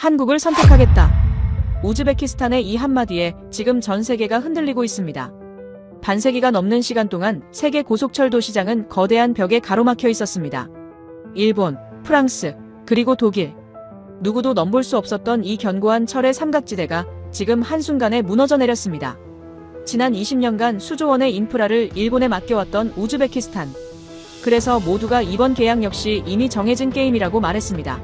한국을 선택하겠다. 우즈베키스탄의 이 한마디에 지금 전 세계가 흔들리고 있습니다. 반세기가 넘는 시간 동안 세계 고속철도 시장은 거대한 벽에 가로막혀 있었습니다. 일본, 프랑스, 그리고 독일. 누구도 넘볼 수 없었던 이 견고한 철의 삼각지대가 지금 한순간에 무너져 내렸습니다. 지난 20년간 수조 원의 인프라를 일본에 맡겨왔던 우즈베키스탄. 그래서 모두가 이번 계약 역시 이미 정해진 게임이라고 말했습니다.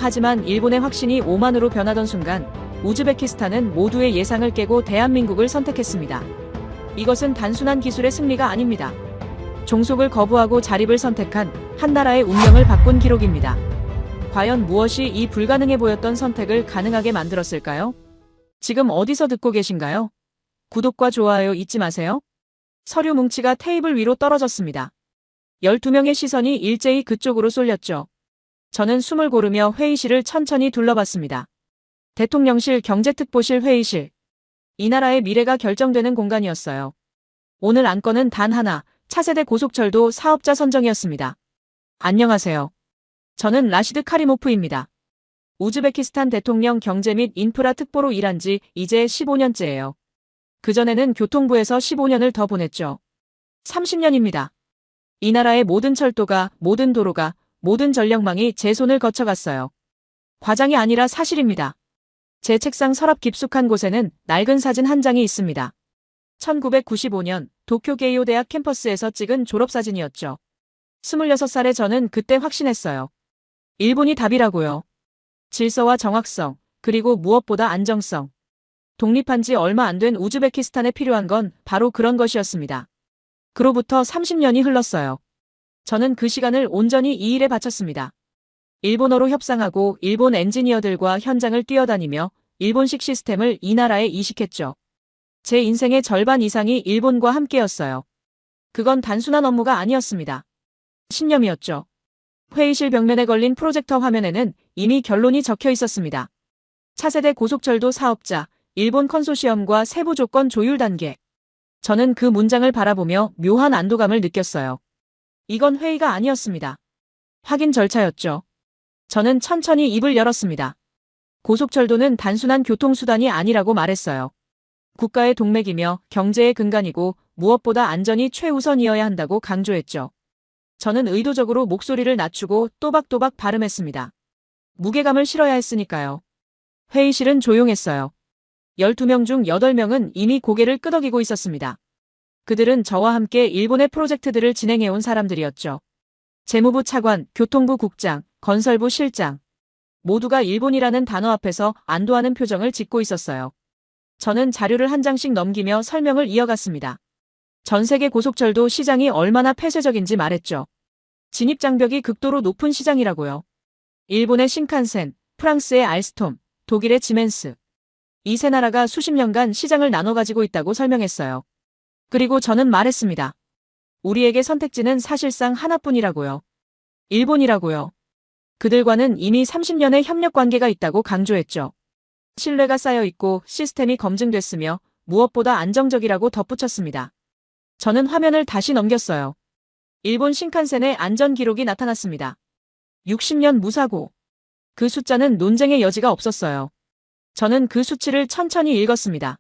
하지만 일본의 확신이 오만으로 변하던 순간 우즈베키스탄은 모두의 예상을 깨고 대한민국을 선택했습니다. 이것은 단순한 기술의 승리가 아닙니다. 종속을 거부하고 자립을 선택한 한 나라의 운명을 바꾼 기록입니다. 과연 무엇이 이 불가능해 보였던 선택을 가능하게 만들었을까요? 지금 어디서 듣고 계신가요? 구독과 좋아요 잊지 마세요. 서류 뭉치가 테이블 위로 떨어졌습니다. 12명의 시선이 일제히 그쪽으로 쏠렸죠. 저는 숨을 고르며 회의실을 천천히 둘러봤습니다. 대통령실 경제특보실 회의실. 이 나라의 미래가 결정되는 공간이었어요. 오늘 안건은 단 하나, 차세대 고속철도 사업자 선정이었습니다. 안녕하세요. 저는 라시드 카리모프입니다. 우즈베키스탄 대통령 경제 및 인프라 특보로 일한 지 이제 15년째예요. 그전에는 교통부에서 15년을 더 보냈죠. 30년입니다. 이 나라의 모든 철도가, 모든 도로가, 모든 전력망이 제 손을 거쳐갔어요. 과장이 아니라 사실입니다. 제 책상 서랍 깊숙한 곳에는 낡은 사진 한 장이 있습니다. 1995년 도쿄 게이오 대학 캠퍼스에서 찍은 졸업사진이었죠. 26살의 저는 그때 확신했어요. 일본이 답이라고요. 질서와 정확성, 그리고 무엇보다 안정성. 독립한 지 얼마 안 된 우즈베키스탄에 필요한 건 바로 그런 것이었습니다. 그로부터 30년이 흘렀어요. 저는 그 시간을 온전히 이 일에 바쳤습니다. 일본어로 협상하고 일본 엔지니어들과 현장을 뛰어다니며 일본식 시스템을 이 나라에 이식했죠. 제 인생의 절반 이상이 일본과 함께였어요. 그건 단순한 업무가 아니었습니다. 신념이었죠. 회의실 벽면에 걸린 프로젝터 화면에는 이미 결론이 적혀 있었습니다. 차세대 고속철도 사업자, 일본 컨소시엄과 세부 조건 조율 단계. 저는 그 문장을 바라보며 묘한 안도감을 느꼈어요. 이건 회의가 아니었습니다. 확인 절차였죠. 저는 천천히 입을 열었습니다. 고속철도는 단순한 교통수단이 아니라고 말했어요. 국가의 동맥이며 경제의 근간이고 무엇보다 안전이 최우선이어야 한다고 강조했죠. 저는 의도적으로 목소리를 낮추고 또박또박 발음했습니다. 무게감을 실어야 했으니까요. 회의실은 조용했어요. 12명 중 8명은 이미 고개를 끄덕이고 있었습니다. 그들은 저와 함께 일본의 프로젝트들을 진행해온 사람들이었죠. 재무부 차관, 교통부 국장, 건설부 실장. 모두가 일본이라는 단어 앞에서 안도하는 표정을 짓고 있었어요. 저는 자료를 한 장씩 넘기며 설명을 이어갔습니다. 전 세계 고속철도 시장이 얼마나 폐쇄적인지 말했죠. 진입장벽이 극도로 높은 시장이라고요. 일본의 신칸센, 프랑스의 알스톰, 독일의 지멘스. 이 세 나라가 수십 년간 시장을 나눠 가지고 있다고 설명했어요. 그리고 저는 말했습니다. 우리에게 선택지는 사실상 하나뿐이라고요. 일본이라고요. 그들과는 이미 30년의 협력 관계가 있다고 강조했죠. 신뢰가 쌓여 있고 시스템이 검증됐으며 무엇보다 안정적이라고 덧붙였습니다. 저는 화면을 다시 넘겼어요. 일본 신칸센의 안전 기록이 나타났습니다. 60년 무사고. 그 숫자는 논쟁의 여지가 없었어요. 저는 그 수치를 천천히 읽었습니다.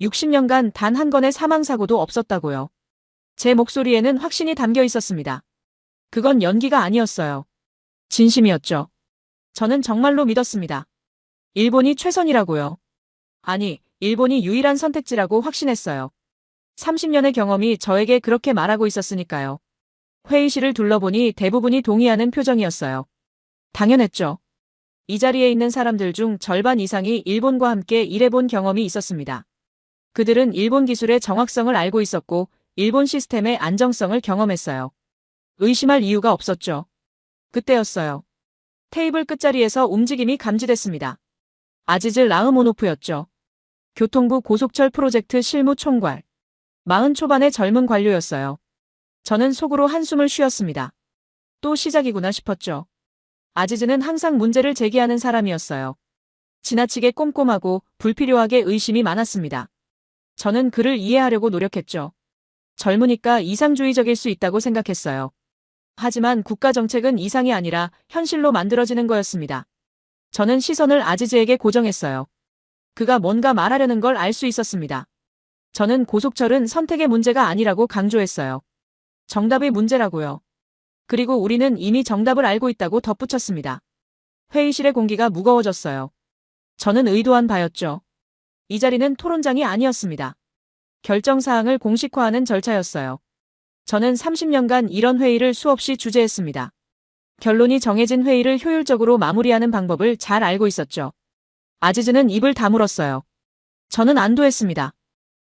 60년간 단 한 건의 사망사고도 없었다고요. 제 목소리에는 확신이 담겨 있었습니다. 그건 연기가 아니었어요. 진심이었죠. 저는 정말로 믿었습니다. 일본이 최선이라고요. 아니, 일본이 유일한 선택지라고 확신했어요. 30년의 경험이 저에게 그렇게 말하고 있었으니까요. 회의실을 둘러보니 대부분이 동의하는 표정이었어요. 당연했죠. 이 자리에 있는 사람들 중 절반 이상이 일본과 함께 일해본 경험이 있었습니다. 그들은 일본 기술의 정확성을 알고 있었고 일본 시스템의 안정성을 경험했어요. 의심할 이유가 없었죠. 그때였어요. 테이블 끝자리에서 움직임이 감지됐습니다. 아지즈 라흐모노프였죠. 교통부 고속철 프로젝트 실무 총괄. 40 초반의 젊은 관료였어요. 저는 속으로 한숨을 쉬었습니다. 또 시작이구나 싶었죠. 아지즈는 항상 문제를 제기하는 사람이었어요. 지나치게 꼼꼼하고 불필요하게 의심이 많았습니다. 저는 그를 이해하려고 노력했죠. 젊으니까 이상주의적일 수 있다고 생각했어요. 하지만 국가 정책은 이상이 아니라 현실로 만들어지는 거였습니다. 저는 시선을 아지즈에게 고정했어요. 그가 뭔가 말하려는 걸 알 수 있었습니다. 저는 고속철은 선택의 문제가 아니라고 강조했어요. 정답의 문제라고요. 그리고 우리는 이미 정답을 알고 있다고 덧붙였습니다. 회의실의 공기가 무거워졌어요. 저는 의도한 바였죠. 이 자리는 토론장이 아니었습니다. 결정사항을 공식화하는 절차였어요. 저는 30년간 이런 회의를 수없이 주재했습니다. 결론이 정해진 회의를 효율적으로 마무리하는 방법을 잘 알고 있었죠. 아지즈는 입을 다물었어요. 저는 안도했습니다.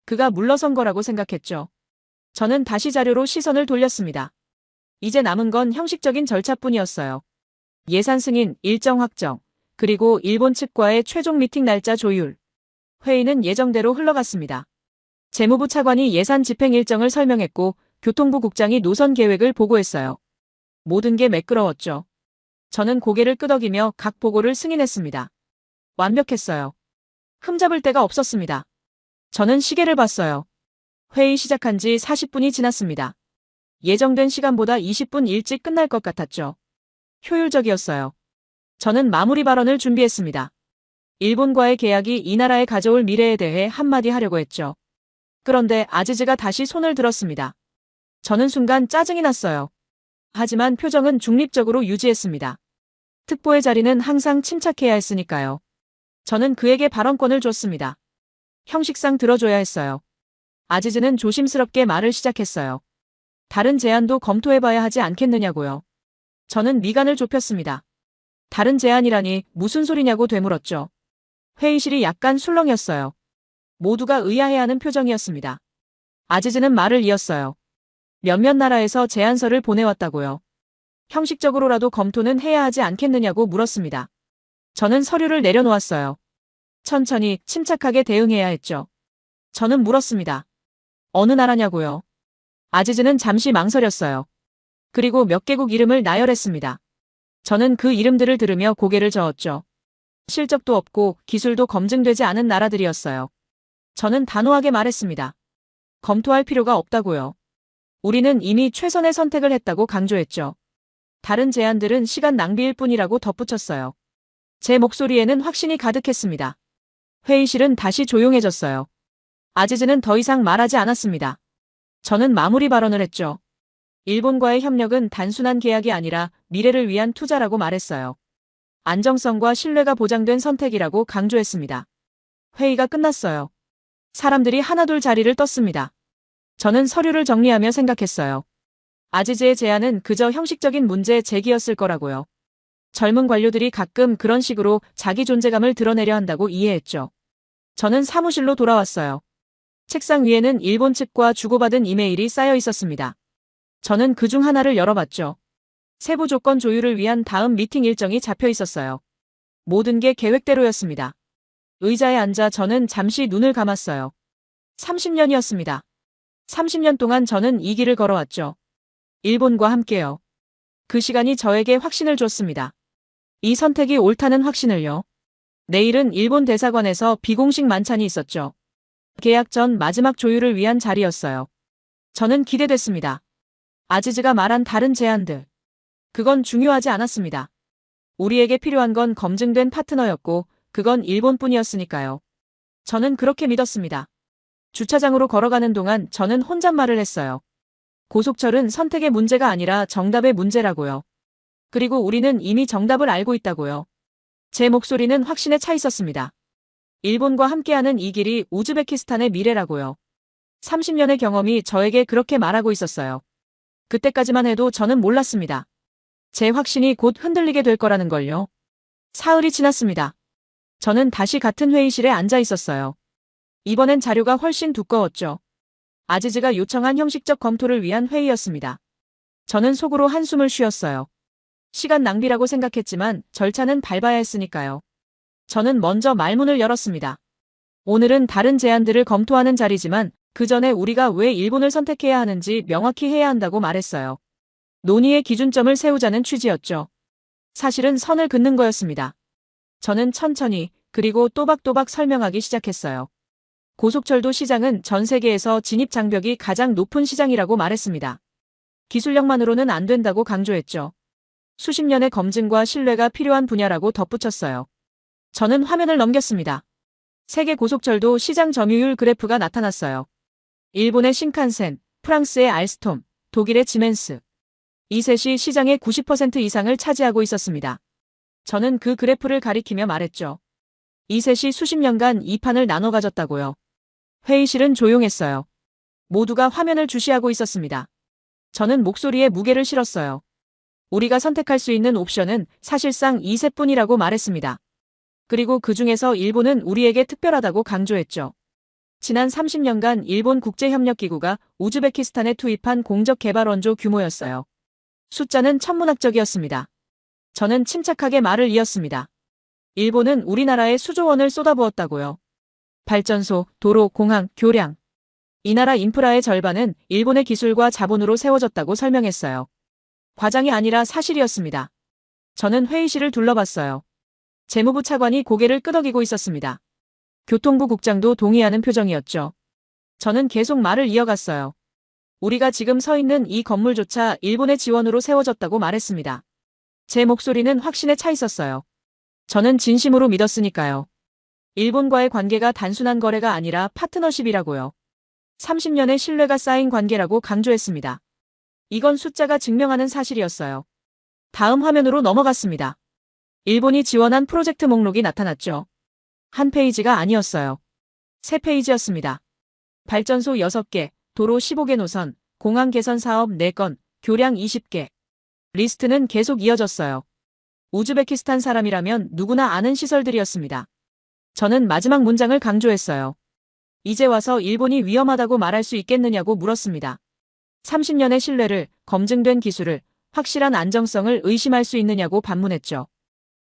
그가 물러선 거라고 생각했죠. 저는 다시 자료로 시선을 돌렸습니다. 이제 남은 건 형식적인 절차뿐이었어요. 예산 승인, 일정 확정, 그리고 일본 측과의 최종 미팅 날짜 조율. 회의는 예정대로 흘러갔습니다. 재무부 차관이 예산 집행 일정을 설명했고 교통부 국장이 노선 계획을 보고했어요. 모든 게 매끄러웠죠. 저는 고개를 끄덕이며 각 보고를 승인했습니다. 완벽했어요. 흠잡을 데가 없었습니다. 저는 시계를 봤어요. 회의 시작한 지 40분이 지났습니다. 예정된 시간보다 20분 일찍 끝날 것 같았죠. 효율적이었어요. 저는 마무리 발언을 준비했습니다. 일본과의 계약이 이 나라에 가져올 미래에 대해 한마디 하려고 했죠. 그런데 아지즈가 다시 손을 들었습니다. 저는 순간 짜증이 났어요. 하지만 표정은 중립적으로 유지했습니다. 특보의 자리는 항상 침착해야 했으니까요. 저는 그에게 발언권을 줬습니다. 형식상 들어줘야 했어요. 아지즈는 조심스럽게 말을 시작했어요. 다른 제안도 검토해봐야 하지 않겠느냐고요. 저는 미간을 좁혔습니다. 다른 제안이라니 무슨 소리냐고 되물었죠. 회의실이 약간 술렁였어요. 모두가 의아해하는 표정이었습니다. 아지즈는 말을 이었어요. 몇몇 나라에서 제안서를 보내왔다고요. 형식적으로라도 검토는 해야 하지 않겠느냐고 물었습니다. 저는 서류를 내려놓았어요. 천천히 침착하게 대응해야 했죠. 저는 물었습니다. 어느 나라냐고요? 아지즈는 잠시 망설였어요. 그리고 몇 개국 이름을 나열했습니다. 저는 그 이름들을 들으며 고개를 저었죠. 실적도 없고 기술도 검증되지 않은 나라들이었어요. 저는 단호하게 말했습니다. 검토할 필요가 없다고요. 우리는 이미 최선의 선택을 했다고 강조했죠. 다른 제안들은 시간 낭비일 뿐이라고 덧붙였어요. 제 목소리에는 확신이 가득했습니다. 회의실은 다시 조용해졌어요. 아지즈는 더 이상 말하지 않았습니다. 저는 마무리 발언을 했죠. 일본과의 협력은 단순한 계약이 아니라 미래를 위한 투자라고 말했어요. 안정성과 신뢰가 보장된 선택이라고 강조했습니다. 회의가 끝났어요. 사람들이 하나둘 자리를 떴습니다. 저는 서류를 정리하며 생각했어요. 아지즈의 제안은 그저 형식적인 문제 제기였을 거라고요. 젊은 관료들이 가끔 그런 식으로 자기 존재감을 드러내려 한다고 이해했죠. 저는 사무실로 돌아왔어요. 책상 위에는 일본 측과 주고받은 이메일이 쌓여 있었습니다. 저는 그중 하나를 열어봤죠. 세부 조건 조율을 위한 다음 미팅 일정이 잡혀 있었어요. 모든 게 계획대로였습니다. 의자에 앉아 저는 잠시 눈을 감았어요. 30년이었습니다. 30년 동안 저는 이 길을 걸어왔죠. 일본과 함께요. 그 시간이 저에게 확신을 줬습니다. 이 선택이 옳다는 확신을요. 내일은 일본 대사관에서 비공식 만찬이 있었죠. 계약 전 마지막 조율을 위한 자리였어요. 저는 기대됐습니다. 아지즈가 말한 다른 제안들. 그건 중요하지 않았습니다. 우리에게 필요한 건 검증된 파트너였고 그건 일본뿐이었으니까요. 저는 그렇게 믿었습니다. 주차장으로 걸어가는 동안 저는 혼잣말을 했어요. 고속철은 선택의 문제가 아니라 정답의 문제라고요. 그리고 우리는 이미 정답을 알고 있다고요. 제 목소리는 확신에 차 있었습니다. 일본과 함께하는 이 길이 우즈베키스탄의 미래라고요. 30년의 경험이 저에게 그렇게 말하고 있었어요. 그때까지만 해도 저는 몰랐습니다. 제 확신이 곧 흔들리게 될 거라는 걸요. 사흘이 지났습니다. 저는 다시 같은 회의실에 앉아 있었어요. 이번엔 자료가 훨씬 두꺼웠죠. 아지즈가 요청한 형식적 검토를 위한 회의였습니다. 저는 속으로 한숨을 쉬었어요. 시간 낭비라고 생각했지만 절차는 밟아야 했으니까요. 저는 먼저 말문을 열었습니다. 오늘은 다른 제안들을 검토하는 자리지만 그 전에 우리가 왜 일본을 선택해야 하는지 명확히 해야 한다고 말했어요. 논의의 기준점을 세우자는 취지였죠. 사실은 선을 긋는 거였습니다. 저는 천천히 그리고 또박또박 설명하기 시작했어요. 고속철도 시장은 전 세계에서 진입 장벽이 가장 높은 시장이라고 말했습니다. 기술력만으로는 안 된다고 강조했죠. 수십 년의 검증과 신뢰가 필요한 분야라고 덧붙였어요. 저는 화면을 넘겼습니다. 세계 고속철도 시장 점유율 그래프가 나타났어요. 일본의 신칸센, 프랑스의 알스톰, 독일의 지멘스. 이 셋이 시장의 90% 이상을 차지하고 있었습니다. 저는 그 그래프를 가리키며 말했죠. 이 셋이 수십 년간 이 판을 나눠 가졌다고요. 회의실은 조용했어요. 모두가 화면을 주시하고 있었습니다. 저는 목소리에 무게를 실었어요. 우리가 선택할 수 있는 옵션은 사실상 이 셋뿐이라고 말했습니다. 그리고 그 중에서 일본은 우리에게 특별하다고 강조했죠. 지난 30년간 일본 국제협력기구가 우즈베키스탄에 투입한 공적 개발 원조 규모였어요. 숫자는 천문학적이었습니다. 저는 침착하게 말을 이었습니다. 일본은 우리나라에 수조 원을 쏟아부었다고요. 발전소, 도로, 공항, 교량. 이 나라 인프라의 절반은 일본의 기술과 자본으로 세워졌다고 설명했어요. 과장이 아니라 사실이었습니다. 저는 회의실을 둘러봤어요. 재무부 차관이 고개를 끄덕이고 있었습니다. 교통부 국장도 동의하는 표정이었죠. 저는 계속 말을 이어갔어요. 우리가 지금 서 있는 이 건물조차 일본의 지원으로 세워졌다고 말했습니다. 제 목소리는 확신에 차 있었어요. 저는 진심으로 믿었으니까요. 일본과의 관계가 단순한 거래가 아니라 파트너십이라고요. 30년의 신뢰가 쌓인 관계라고 강조했습니다. 이건 숫자가 증명하는 사실이었어요. 다음 화면으로 넘어갔습니다. 일본이 지원한 프로젝트 목록이 나타났죠. 한 페이지가 아니었어요. 3페이지였습니다. 발전소 6개, 도로 15개 노선, 공항 개선 사업 4건, 교량 20개. 리스트는 계속 이어졌어요. 우즈베키스탄 사람이라면 누구나 아는 시설들이었습니다. 저는 마지막 문장을 강조했어요. 이제 와서 일본이 위험하다고 말할 수 있겠느냐고 물었습니다. 30년의 신뢰를, 검증된 기술을, 확실한 안정성을 의심할 수 있느냐고 반문했죠.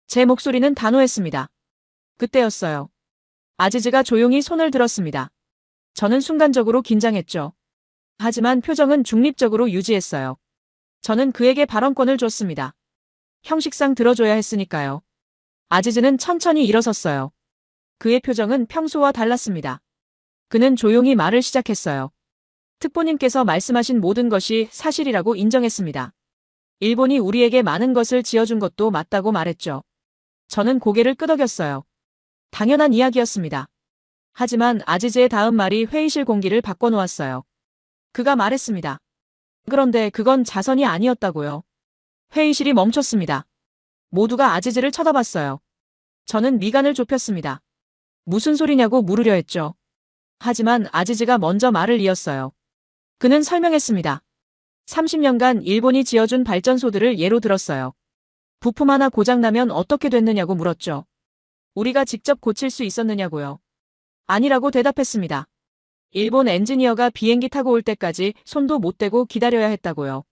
제 목소리는 단호했습니다. 그때였어요. 아지즈가 조용히 손을 들었습니다. 저는 순간적으로 긴장했죠. 하지만 표정은 중립적으로 유지했어요. 저는 그에게 발언권을 줬습니다. 형식상 들어줘야 했으니까요. 아지즈는 천천히 일어섰어요. 그의 표정은 평소와 달랐습니다. 그는 조용히 말을 시작했어요. 특보님께서 말씀하신 모든 것이 사실이라고 인정했습니다. 일본이 우리에게 많은 것을 지어준 것도 맞다고 말했죠. 저는 고개를 끄덕였어요. 당연한 이야기였습니다. 하지만 아지즈의 다음 말이 회의실 공기를 바꿔놓았어요. 그가 말했습니다. 그런데 그건 자선이 아니었다고요. 회의실이 멈췄습니다. 모두가 아지즈를 쳐다봤어요. 저는 미간을 좁혔습니다. 무슨 소리냐고 물으려 했죠. 하지만 아지즈가 먼저 말을 이었어요. 그는 설명했습니다. 30년간 일본이 지어준 발전소들을 예로 들었어요. 부품 하나 고장나면 어떻게 됐느냐고 물었죠. 우리가 직접 고칠 수 있었느냐고요. 아니라고 대답했습니다. 일본 엔지니어가 비행기 타고 올 때까지 손도 못 대고 기다려야 했다고요.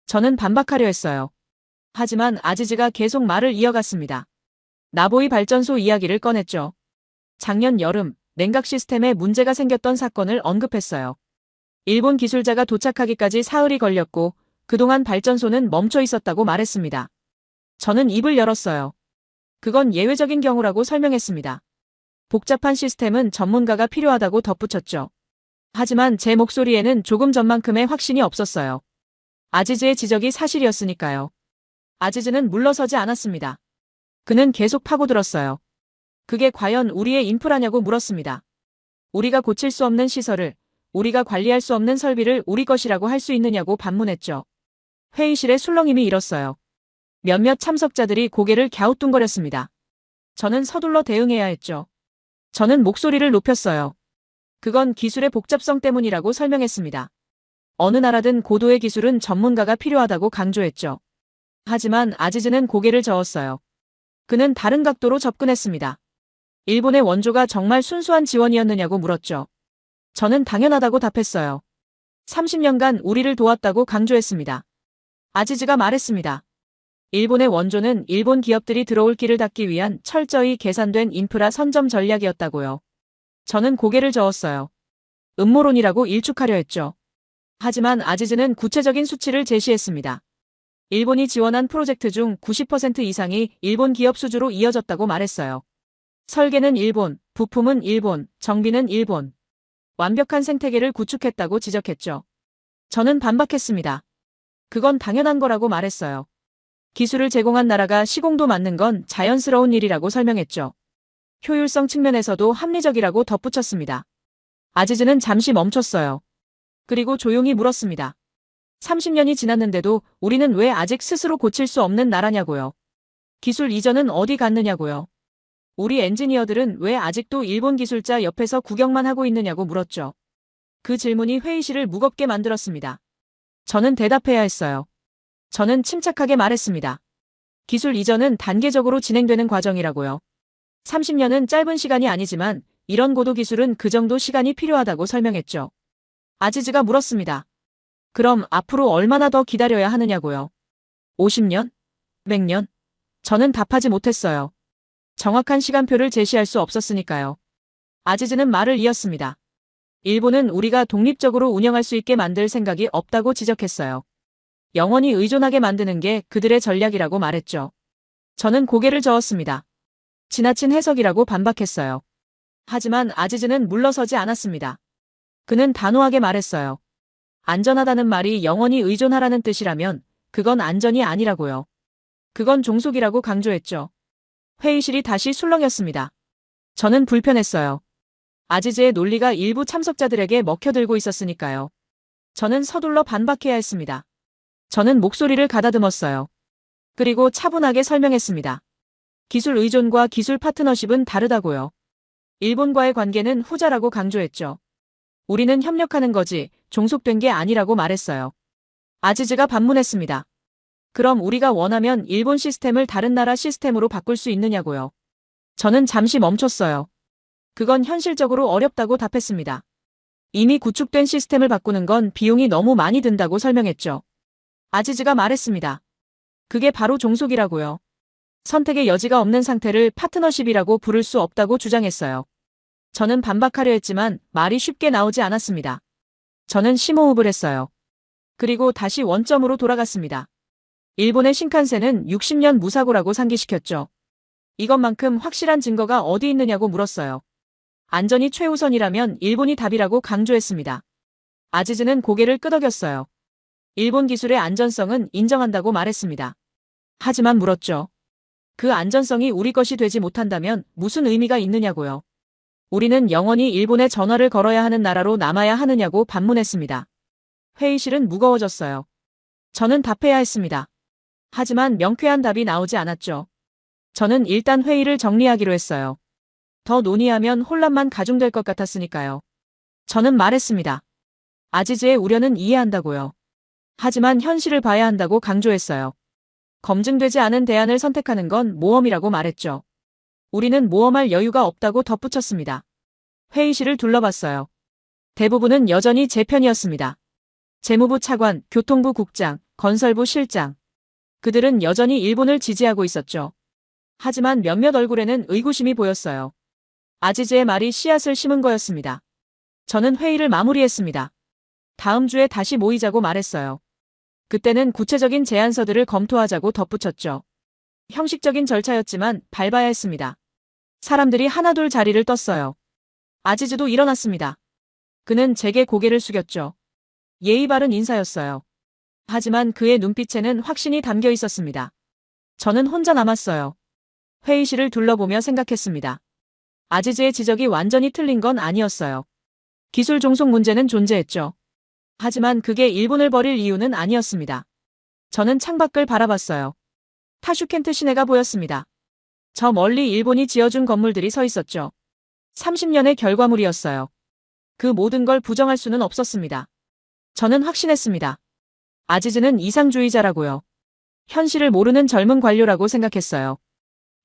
저는 반박하려 했어요. 하지만 아지즈가 계속 말을 이어갔습니다. 나보이 발전소 이야기를 꺼냈죠. 작년 여름 냉각 시스템에 문제가 생겼던 사건을 언급했어요. 일본 기술자가 도착하기까지 사흘이 걸렸고 그동안 발전소는 멈춰 있었다고 말했습니다. 저는 입을 열었어요. 그건 예외적인 경우라고 설명했습니다. 복잡한 시스템은 전문가가 필요하다고 덧붙였죠. 하지만 제 목소리에는 조금 전만큼의 확신이 없었어요. 아지즈의 지적이 사실이었으니까요. 아지즈는 물러서지 않았습니다. 그는 계속 파고들었어요. 그게 과연 우리의 인프라냐고 물었습니다. 우리가 고칠 수 없는 시설을, 우리가 관리할 수 없는 설비를 우리 것이라고 할 수 있느냐고 반문했죠. 회의실의 술렁임이 일었어요. 몇몇 참석자들이 고개를 갸우뚱거렸습니다. 저는 서둘러 대응해야 했죠. 저는 목소리를 높였어요. 그건 기술의 복잡성 때문이라고 설명했습니다. 어느 나라든 고도의 기술은 전문가가 필요하다고 강조했죠. 하지만 아지즈는 고개를 저었어요. 그는 다른 각도로 접근했습니다. 일본의 원조가 정말 순수한 지원이었느냐고 물었죠. 저는 당연하다고 답했어요. 30년간 우리를 도왔다고 강조했습니다. 아지즈가 말했습니다. 일본의 원조는 일본 기업들이 들어올 길을 닫기 위한 철저히 계산된 인프라 선점 전략이었다고요. 저는 고개를 저었어요. 음모론이라고 일축하려 했죠. 하지만 아지즈는 구체적인 수치를 제시했습니다. 일본이 지원한 프로젝트 중 90% 이상이 일본 기업 수주로 이어졌다고 말했어요. 설계는 일본, 부품은 일본, 정비는 일본. 완벽한 생태계를 구축했다고 지적했죠. 저는 반박했습니다. 그건 당연한 거라고 말했어요. 기술을 제공한 나라가 시공도 맡는 건 자연스러운 일이라고 설명했죠. 효율성 측면에서도 합리적이라고 덧붙였습니다. 아지즈는 잠시 멈췄어요. 그리고 조용히 물었습니다. 30년이 지났는데도 우리는 왜 아직 스스로 고칠 수 없는 나라냐고요. 기술 이전은 어디 갔느냐고요. 우리 엔지니어들은 왜 아직도 일본 기술자 옆에서 구경만 하고 있느냐고 물었죠. 그 질문이 회의실을 무겁게 만들었습니다. 저는 대답해야 했어요. 저는 침착하게 말했습니다. 기술 이전은 단계적으로 진행되는 과정이라고요. 30년은 짧은 시간이 아니지만 이런 고도 기술은 그 정도 시간이 필요하다고 설명했죠. 아지즈가 물었습니다. 그럼 앞으로 얼마나 더 기다려야 하느냐고요. 50년? 100년? 저는 답하지 못했어요. 정확한 시간표를 제시할 수 없었으니까요. 아지즈는 말을 이었습니다. 일본은 우리가 독립적으로 운영할 수 있게 만들 생각이 없다고 지적했어요. 영원히 의존하게 만드는 게 그들의 전략이라고 말했죠. 저는 고개를 저었습니다. 지나친 해석이라고 반박했어요. 하지만 아지즈는 물러서지 않았습니다. 그는 단호하게 말했어요. 안전하다는 말이 영원히 의존하라는 뜻이라면 그건 안전이 아니라고요. 그건 종속이라고 강조했죠. 회의실이 다시 술렁였습니다. 저는 불편했어요. 아지즈의 논리가 일부 참석자들에게 먹혀들고 있었으니까요. 저는 서둘러 반박해야 했습니다. 저는 목소리를 가다듬었어요. 그리고 차분하게 설명했습니다. 기술 의존과 기술 파트너십은 다르다고요. 일본과의 관계는 후자라고 강조했죠. 우리는 협력하는 거지 종속된 게 아니라고 말했어요. 아지즈가 반문했습니다. 그럼 우리가 원하면 일본 시스템을 다른 나라 시스템으로 바꿀 수 있느냐고요. 저는 잠시 멈췄어요. 그건 현실적으로 어렵다고 답했습니다. 이미 구축된 시스템을 바꾸는 건 비용이 너무 많이 든다고 설명했죠. 아지즈가 말했습니다. 그게 바로 종속이라고요. 선택의 여지가 없는 상태를 파트너십이라고 부를 수 없다고 주장했어요. 저는 반박하려 했지만 말이 쉽게 나오지 않았습니다. 저는 심호흡을 했어요. 그리고 다시 원점으로 돌아갔습니다. 일본의 신칸센은 60년 무사고라고 상기시켰죠. 이것만큼 확실한 증거가 어디 있느냐고 물었어요. 안전이 최우선이라면 일본이 답이라고 강조했습니다. 아지즈는 고개를 끄덕였어요. 일본 기술의 안전성은 인정한다고 말했습니다. 하지만 물었죠. 그 안전성이 우리 것이 되지 못한다면 무슨 의미가 있느냐고요. 우리는 영원히 일본에 전화를 걸어야 하는 나라로 남아야 하느냐고 반문했습니다. 회의실은 무거워졌어요. 저는 답해야 했습니다. 하지만 명쾌한 답이 나오지 않았죠. 저는 일단 회의를 정리하기로 했어요. 더 논의하면 혼란만 가중될 것 같았으니까요. 저는 말했습니다. 아지즈의 우려는 이해한다고요. 하지만 현실을 봐야 한다고 강조했어요. 검증되지 않은 대안을 선택하는 건 모험이라고 말했죠. 우리는 모험할 여유가 없다고 덧붙였습니다. 회의실을 둘러봤어요. 대부분은 여전히 제 편이었습니다. 재무부 차관, 교통부 국장, 건설부 실장. 그들은 여전히 일본을 지지하고 있었죠. 하지만 몇몇 얼굴에는 의구심이 보였어요. 아지즈의 말이 씨앗을 심은 거였습니다. 저는 회의를 마무리했습니다. 다음 주에 다시 모이자고 말했어요. 그때는 구체적인 제안서들을 검토하자고 덧붙였죠. 형식적인 절차였지만 밟아야 했습니다. 사람들이 하나둘 자리를 떴어요. 아지즈도 일어났습니다. 그는 제게 고개를 숙였죠. 예의 바른 인사였어요. 하지만 그의 눈빛에는 확신이 담겨 있었습니다. 저는 혼자 남았어요. 회의실을 둘러보며 생각했습니다. 아지즈의 지적이 완전히 틀린 건 아니었어요. 기술 종속 문제는 존재했죠. 하지만 그게 일본을 버릴 이유는 아니었습니다. 저는 창밖을 바라봤어요. 타슈켄트 시내가 보였습니다. 저 멀리 일본이 지어준 건물들이 서 있었죠. 30년의 결과물이었어요. 그 모든 걸 부정할 수는 없었습니다. 저는 확신했습니다. 아지즈는 이상주의자라고요. 현실을 모르는 젊은 관료라고 생각했어요.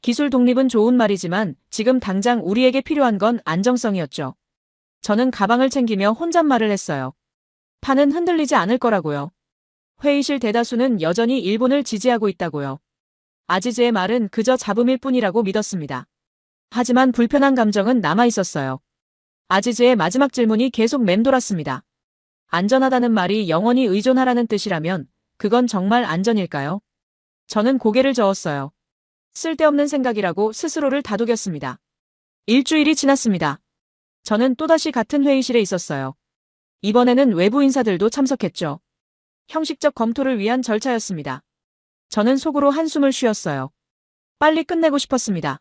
기술 독립은 좋은 말이지만 지금 당장 우리에게 필요한 건 안정성이었죠. 저는 가방을 챙기며 혼잣말을 했어요. 판은 흔들리지 않을 거라고요. 회의실 대다수는 여전히 일본을 지지하고 있다고요. 아지즈의 말은 그저 잡음일 뿐이라고 믿었습니다. 하지만 불편한 감정은 남아 있었어요. 아지즈의 마지막 질문이 계속 맴돌았습니다. 안전하다는 말이 영원히 의존하라는 뜻이라면 그건 정말 안전일까요? 저는 고개를 저었어요. 쓸데없는 생각이라고 스스로를 다독였습니다. 일주일이 지났습니다. 저는 또다시 같은 회의실에 있었어요. 이번에는 외부 인사들도 참석했죠. 형식적 검토를 위한 절차였습니다. 저는 속으로 한숨을 쉬었어요. 빨리 끝내고 싶었습니다.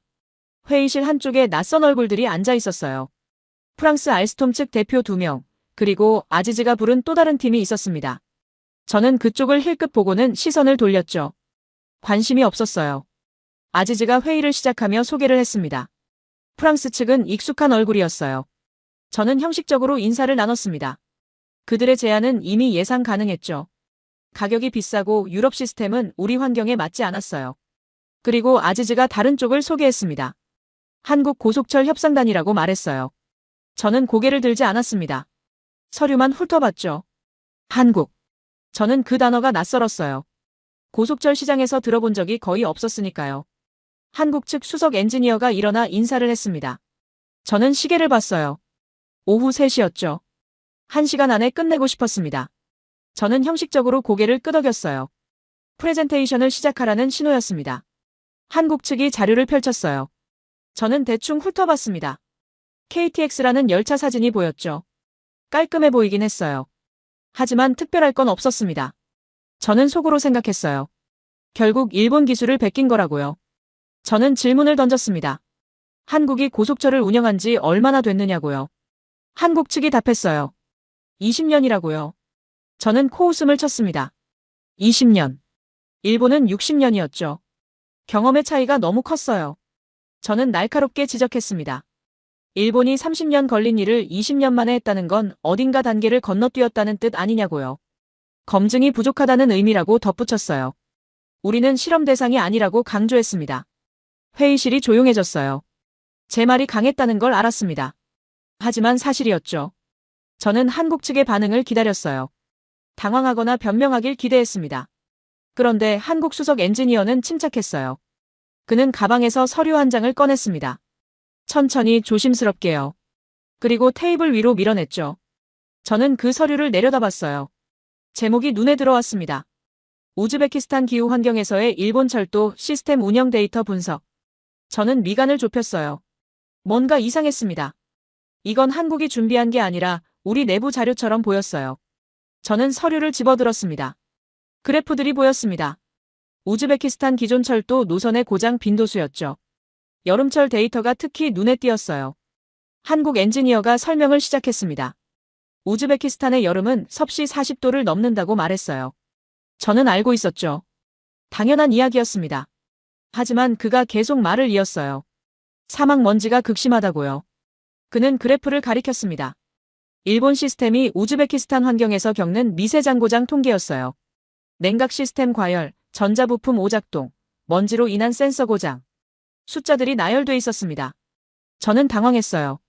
회의실 한쪽에 낯선 얼굴들이 앉아 있었어요. 프랑스 알스톰 측 대표 2명, 그리고 아지즈가 부른 또 다른 팀이 있었습니다. 저는 그쪽을 힐끗 보고는 시선을 돌렸죠. 관심이 없었어요. 아지즈가 회의를 시작하며 소개를 했습니다. 프랑스 측은 익숙한 얼굴이었어요. 저는 형식적으로 인사를 나눴습니다. 그들의 제안은 이미 예상 가능했죠. 가격이 비싸고 유럽 시스템은 우리 환경에 맞지 않았어요. 그리고 아지즈가 다른 쪽을 소개했습니다. 한국 고속철 협상단이라고 말했어요. 저는 고개를 들지 않았습니다. 서류만 훑어봤죠. 한국. 저는 그 단어가 낯설었어요. 고속철 시장에서 들어본 적이 거의 없었으니까요. 한국 측 수석 엔지니어가 일어나 인사를 했습니다. 저는 시계를 봤어요. 오후 3시였죠. 1시간 안에 끝내고 싶었습니다. 저는 형식적으로 고개를 끄덕였어요. 프레젠테이션을 시작하라는 신호였습니다. 한국 측이 자료를 펼쳤어요. 저는 대충 훑어봤습니다. KTX라는 열차 사진이 보였죠. 깔끔해 보이긴 했어요. 하지만 특별할 건 없었습니다. 저는 속으로 생각했어요. 결국 일본 기술을 베낀 거라고요. 저는 질문을 던졌습니다. 한국이 고속철을 운영한 지 얼마나 됐느냐고요. 한국 측이 답했어요. 20년이라고요. 저는 코웃음을 쳤습니다. 20년. 일본은 60년이었죠. 경험의 차이가 너무 컸어요. 저는 날카롭게 지적했습니다. 일본이 30년 걸린 일을 20년 만에 했다는 건 어딘가 단계를 건너뛰었다는 뜻 아니냐고요. 검증이 부족하다는 의미라고 덧붙였어요. 우리는 실험 대상이 아니라고 강조했습니다. 회의실이 조용해졌어요. 제 말이 강했다는 걸 알았습니다. 하지만 사실이었죠. 저는 한국 측의 반응을 기다렸어요. 당황하거나 변명하길 기대했습니다. 그런데 한국 수석 엔지니어는 침착했어요. 그는 가방에서 서류 한 장을 꺼냈습니다. 천천히 조심스럽게요. 그리고 테이블 위로 밀어냈죠. 저는 그 서류를 내려다봤어요. 제목이 눈에 들어왔습니다. 우즈베키스탄 기후 환경에서의 일본 철도 시스템 운영 데이터 분석. 저는 미간을 좁혔어요. 뭔가 이상했습니다. 이건 한국이 준비한 게 아니라 우리 내부 자료처럼 보였어요. 저는 서류를 집어들었습니다. 그래프들이 보였습니다. 우즈베키스탄 기존 철도 노선의 고장 빈도수였죠. 여름철 데이터가 특히 눈에 띄었어요. 한국 엔지니어가 설명을 시작했습니다. 우즈베키스탄의 여름은 섭씨 40도를 넘는다고 말했어요. 저는 알고 있었죠. 당연한 이야기였습니다. 하지만 그가 계속 말을 이었어요. 사막 먼지가 극심하다고요. 그는 그래프를 가리켰습니다. 일본 시스템이 우즈베키스탄 환경에서 겪는 미세장 고장 통계였어요. 냉각 시스템 과열, 전자부품 오작동, 먼지로 인한 센서 고장. 숫자들이 나열돼 있었습니다. 저는 당황했어요.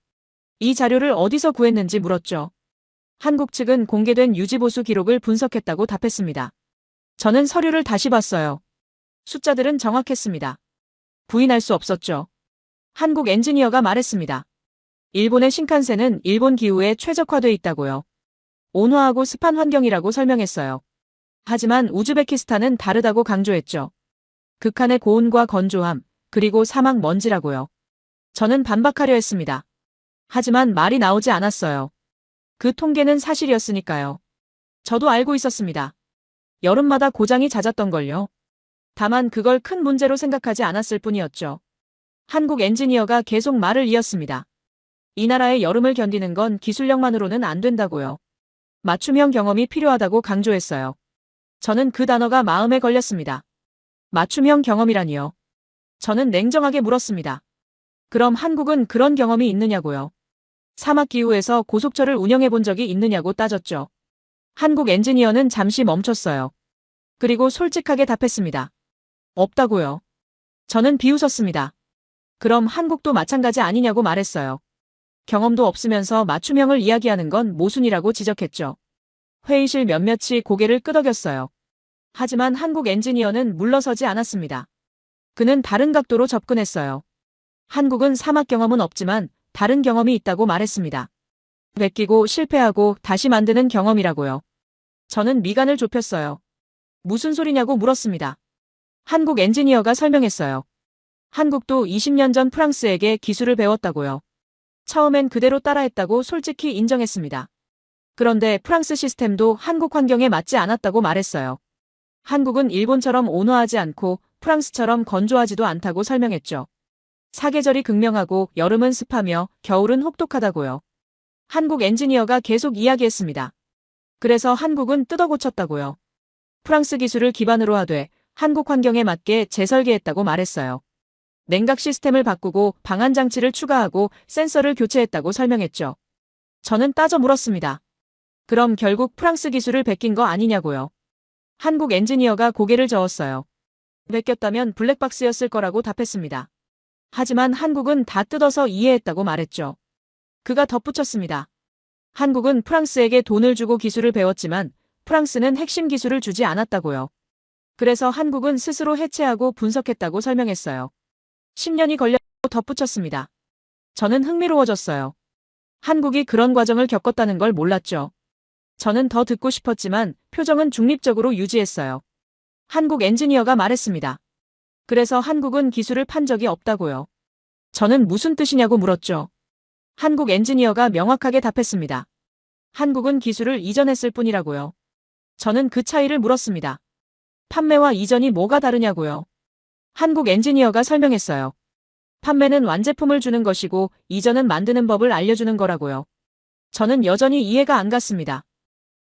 이 자료를 어디서 구했는지 물었죠. 한국 측은 공개된 유지보수 기록을 분석했다고 답했습니다. 저는 서류를 다시 봤어요. 숫자들은 정확했습니다. 부인할 수 없었죠. 한국 엔지니어가 말했습니다. 일본의 신칸센은 일본 기후에 최적화돼 있다고요. 온화하고 습한 환경이라고 설명했어요. 하지만 우즈베키스탄은 다르다고 강조했죠. 극한의 고온과 건조함, 그리고 사막 먼지라고요. 저는 반박하려 했습니다. 하지만 말이 나오지 않았어요. 그 통계는 사실이었으니까요. 저도 알고 있었습니다. 여름마다 고장이 잦았던걸요. 다만 그걸 큰 문제로 생각하지 않았을 뿐이었죠. 한국 엔지니어가 계속 말을 이었습니다. 이 나라의 여름을 견디는 건 기술력만으로는 안 된다고요. 맞춤형 경험이 필요하다고 강조했어요. 저는 그 단어가 마음에 걸렸습니다. 맞춤형 경험이라니요. 저는 냉정하게 물었습니다. 그럼 한국은 그런 경험이 있느냐고요. 사막 기후에서 고속철을 운영해 본 적이 있느냐고 따졌죠. 한국 엔지니어는 잠시 멈췄어요. 그리고 솔직하게 답했습니다. 없다고요. 저는 비웃었습니다. 그럼 한국도 마찬가지 아니냐고 말했어요. 경험도 없으면서 맞춤형을 이야기하는 건 모순이라고 지적했죠. 회의실 몇몇이 고개를 끄덕였어요. 하지만 한국 엔지니어는 물러서지 않았습니다. 그는 다른 각도로 접근했어요. 한국은 사막 경험은 없지만 다른 경험이 있다고 말했습니다. 베끼고 실패하고 다시 만드는 경험이라고요. 저는 미간을 좁혔어요. 무슨 소리냐고 물었습니다. 한국 엔지니어가 설명했어요. 한국도 20년 전 프랑스에게 기술을 배웠다고요. 처음엔 그대로 따라했다고 솔직히 인정했습니다. 그런데 프랑스 시스템도 한국 환경에 맞지 않았다고 말했어요. 한국은 일본처럼 온화하지 않고 프랑스처럼 건조하지도 않다고 설명했죠. 사계절이 극명하고 여름은 습하며 겨울은 혹독하다고요. 한국 엔지니어가 계속 이야기했습니다. 그래서 한국은 뜯어고쳤다고요. 프랑스 기술을 기반으로 하되 한국 환경에 맞게 재설계했다고 말했어요. 냉각 시스템을 바꾸고 방한 장치를 추가하고 센서를 교체했다고 설명했죠. 저는 따져 물었습니다. 그럼 결국 프랑스 기술을 베낀 거 아니냐고요. 한국 엔지니어가 고개를 저었어요. 베꼈다면 블랙박스였을 거라고 답했습니다. 하지만 한국은 다 뜯어서 이해했다고 말했죠. 그가 덧붙였습니다. 한국은 프랑스에게 돈을 주고 기술을 배웠지만 프랑스는 핵심 기술을 주지 않았다고요. 그래서 한국은 스스로 해체하고 분석했다고 설명했어요. 10년이 걸렸다고 덧붙였습니다. 저는 흥미로워졌어요. 한국이 그런 과정을 겪었다는 걸 몰랐죠. 저는 더 듣고 싶었지만 표정은 중립적으로 유지했어요. 한국 엔지니어가 말했습니다. 그래서 한국은 기술을 판 적이 없다고요. 저는 무슨 뜻이냐고 물었죠. 한국 엔지니어가 명확하게 답했습니다. 한국은 기술을 이전했을 뿐이라고요. 저는 그 차이를 물었습니다. 판매와 이전이 뭐가 다르냐고요. 한국 엔지니어가 설명했어요. 판매는 완제품을 주는 것이고 이전은 만드는 법을 알려주는 거라고요. 저는 여전히 이해가 안 갔습니다.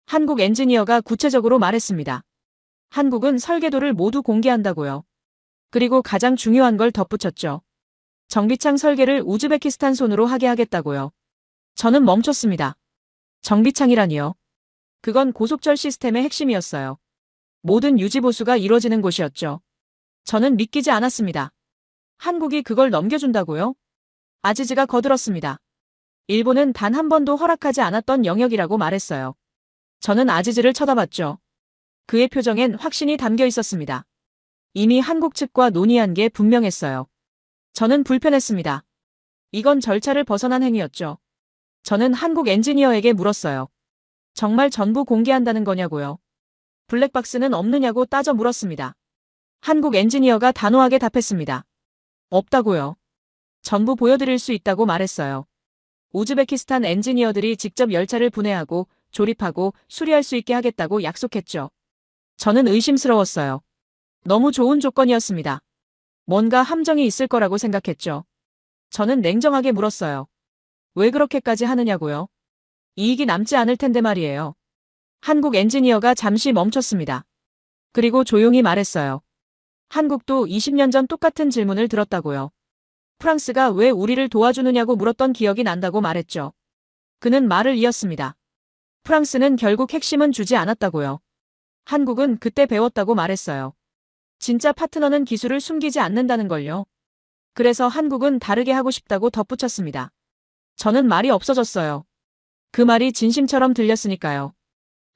한국 엔지니어가 구체적으로 말했습니다. 한국은 설계도를 모두 공개한다고요. 그리고 가장 중요한 걸 덧붙였죠. 정비창 설계를 우즈베키스탄 손으로 하게 하겠다고요. 저는 멈췄습니다. 정비창이라니요. 그건 고속철 시스템의 핵심이었어요. 모든 유지보수가 이루어지는 곳이었죠. 저는 믿기지 않았습니다. 한국이 그걸 넘겨준다고요? 아지즈가 거들었습니다. 일본은 단 한 번도 허락하지 않았던 영역이라고 말했어요. 저는 아지즈를 쳐다봤죠. 그의 표정엔 확신이 담겨 있었습니다. 이미 한국 측과 논의한 게 분명했어요. 저는 불편했습니다. 이건 절차를 벗어난 행위였죠. 저는 한국 엔지니어에게 물었어요. 정말 전부 공개한다는 거냐고요. 블랙박스는 없느냐고 따져 물었습니다. 한국 엔지니어가 단호하게 답했습니다. 없다고요. 전부 보여드릴 수 있다고 말했어요. 우즈베키스탄 엔지니어들이 직접 열차를 분해하고 조립하고 수리할 수 있게 하겠다고 약속했죠. 저는 의심스러웠어요. 너무 좋은 조건이었습니다. 뭔가 함정이 있을 거라고 생각했죠. 저는 냉정하게 물었어요. 왜 그렇게까지 하느냐고요? 이익이 남지 않을 텐데 말이에요. 한국 엔지니어가 잠시 멈췄습니다. 그리고 조용히 말했어요. 한국도 20년 전 똑같은 질문을 들었다고요. 프랑스가 왜 우리를 도와주느냐고 물었던 기억이 난다고 말했죠. 그는 말을 이었습니다. 프랑스는 결국 핵심은 주지 않았다고요. 한국은 그때 배웠다고 말했어요. 진짜 파트너는 기술을 숨기지 않는다는 걸요. 그래서 한국은 다르게 하고 싶다고 덧붙였습니다. 저는 말이 없어졌어요. 그 말이 진심처럼 들렸으니까요.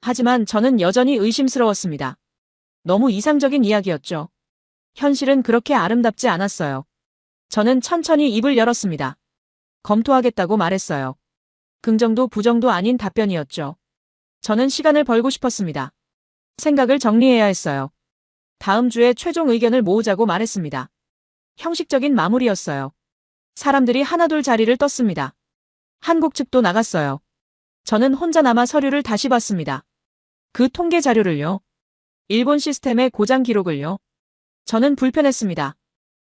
하지만 저는 여전히 의심스러웠습니다. 너무 이상적인 이야기였죠. 현실은 그렇게 아름답지 않았어요. 저는 천천히 입을 열었습니다. 검토하겠다고 말했어요. 긍정도 부정도 아닌 답변이었죠. 저는 시간을 벌고 싶었습니다. 생각을 정리해야 했어요. 다음 주에 최종 의견을 모으자고 말했습니다. 형식적인 마무리였어요. 사람들이 하나둘 자리를 떴습니다. 한국 측도 나갔어요. 저는 혼자 남아 서류를 다시 봤습니다. 그 통계 자료를요. 일본 시스템의 고장 기록을요. 저는 불편했습니다.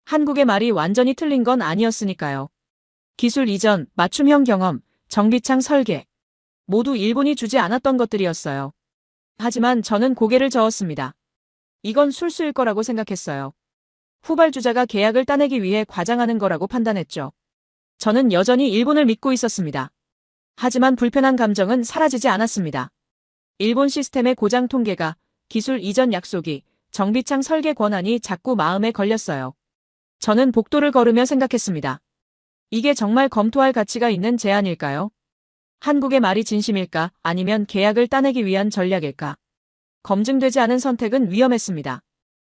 한국의 말이 완전히 틀린 건 아니었으니까요. 기술 이전, 맞춤형 경험, 정비창 설계. 모두 일본이 주지 않았던 것들이었어요. 하지만 저는 고개를 저었습니다. 이건 술수일 거라고 생각했어요. 후발주자가 계약을 따내기 위해 과장하는 거라고 판단했죠. 저는 여전히 일본을 믿고 있었습니다. 하지만 불편한 감정은 사라지지 않았습니다. 일본 시스템의 고장 통계가, 기술 이전 약속이, 정비창 설계 권한이 자꾸 마음에 걸렸어요. 저는 복도를 걸으며 생각했습니다. 이게 정말 검토할 가치가 있는 제안일까요? 한국의 말이 진심일까 아니면 계약을 따내기 위한 전략일까? 검증되지 않은 선택은 위험했습니다.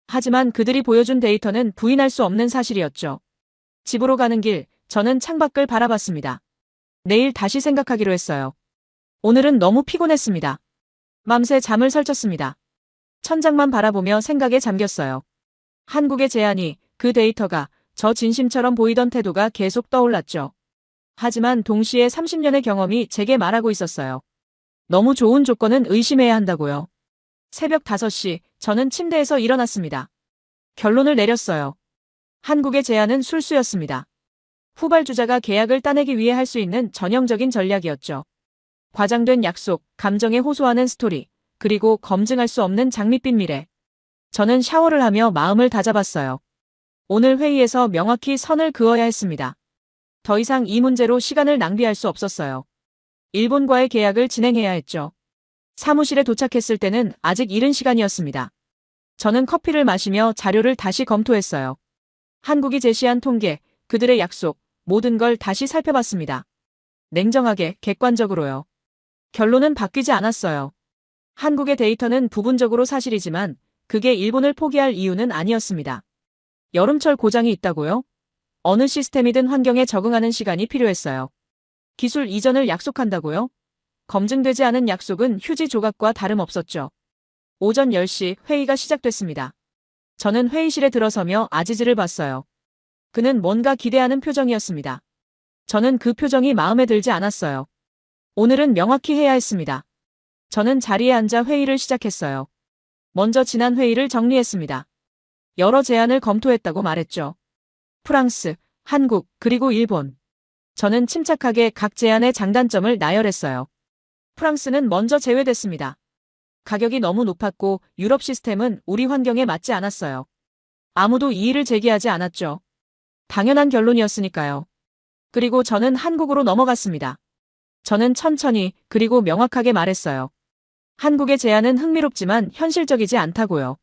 하지만 그들이 보여준 데이터는 부인할 수 없는 사실이었죠. 집으로 가는 길, 저는 창밖을 바라봤습니다. 내일 다시 생각하기로 했어요. 오늘은 너무 피곤했습니다. 밤새 잠을 설쳤습니다. 천장만 바라보며 생각에 잠겼어요. 한국의 제안이, 그 데이터가, 저 진심처럼 보이던 태도가 계속 떠올랐죠. 하지만 동시에 30년의 경험이 제게 말하고 있었어요. 너무 좋은 조건은 의심해야 한다고요. 새벽 5시, 저는 침대에서 일어났습니다. 결론을 내렸어요. 한국의 제안은 술수였습니다. 후발주자가 계약을 따내기 위해 할 수 있는 전형적인 전략이었죠. 과장된 약속, 감정에 호소하는 스토리, 그리고 검증할 수 없는 장밋빛 미래. 저는 샤워를 하며 마음을 다잡았어요. 오늘 회의에서 명확히 선을 그어야 했습니다. 더 이상 이 문제로 시간을 낭비할 수 없었어요. 일본과의 계약을 진행해야 했죠. 사무실에 도착했을 때는 아직 이른 시간이었습니다. 저는 커피를 마시며 자료를 다시 검토했어요. 한국이 제시한 통계, 그들의 약속, 모든 걸 다시 살펴봤습니다. 냉정하게, 객관적으로요. 결론은 바뀌지 않았어요. 한국의 데이터는 부분적으로 사실이지만 그게 일본을 포기할 이유는 아니었습니다. 여름철 고장이 있다고요? 어느 시스템이든 환경에 적응하는 시간이 필요했어요. 기술 이전을 약속한다고요? 검증되지 않은 약속은 휴지 조각과 다름없었죠. 오전 10시 회의가 시작됐습니다. 저는 회의실에 들어서며 아지즈를 봤어요. 그는 뭔가 기대하는 표정이었습니다. 저는 그 표정이 마음에 들지 않았어요. 오늘은 명확히 해야 했습니다. 저는 자리에 앉아 회의를 시작했어요. 먼저 지난 회의를 정리했습니다. 여러 제안을 검토했다고 말했죠. 프랑스, 한국, 그리고 일본. 저는 침착하게 각 제안의 장단점을 나열했어요. 프랑스는 먼저 제외됐습니다. 가격이 너무 높았고 유럽 시스템은 우리 환경에 맞지 않았어요. 아무도 이의를 제기하지 않았죠. 당연한 결론이었으니까요. 그리고 저는 한국으로 넘어갔습니다. 저는 천천히 그리고 명확하게 말했어요. 한국의 제안은 흥미롭지만 현실적이지 않다고요.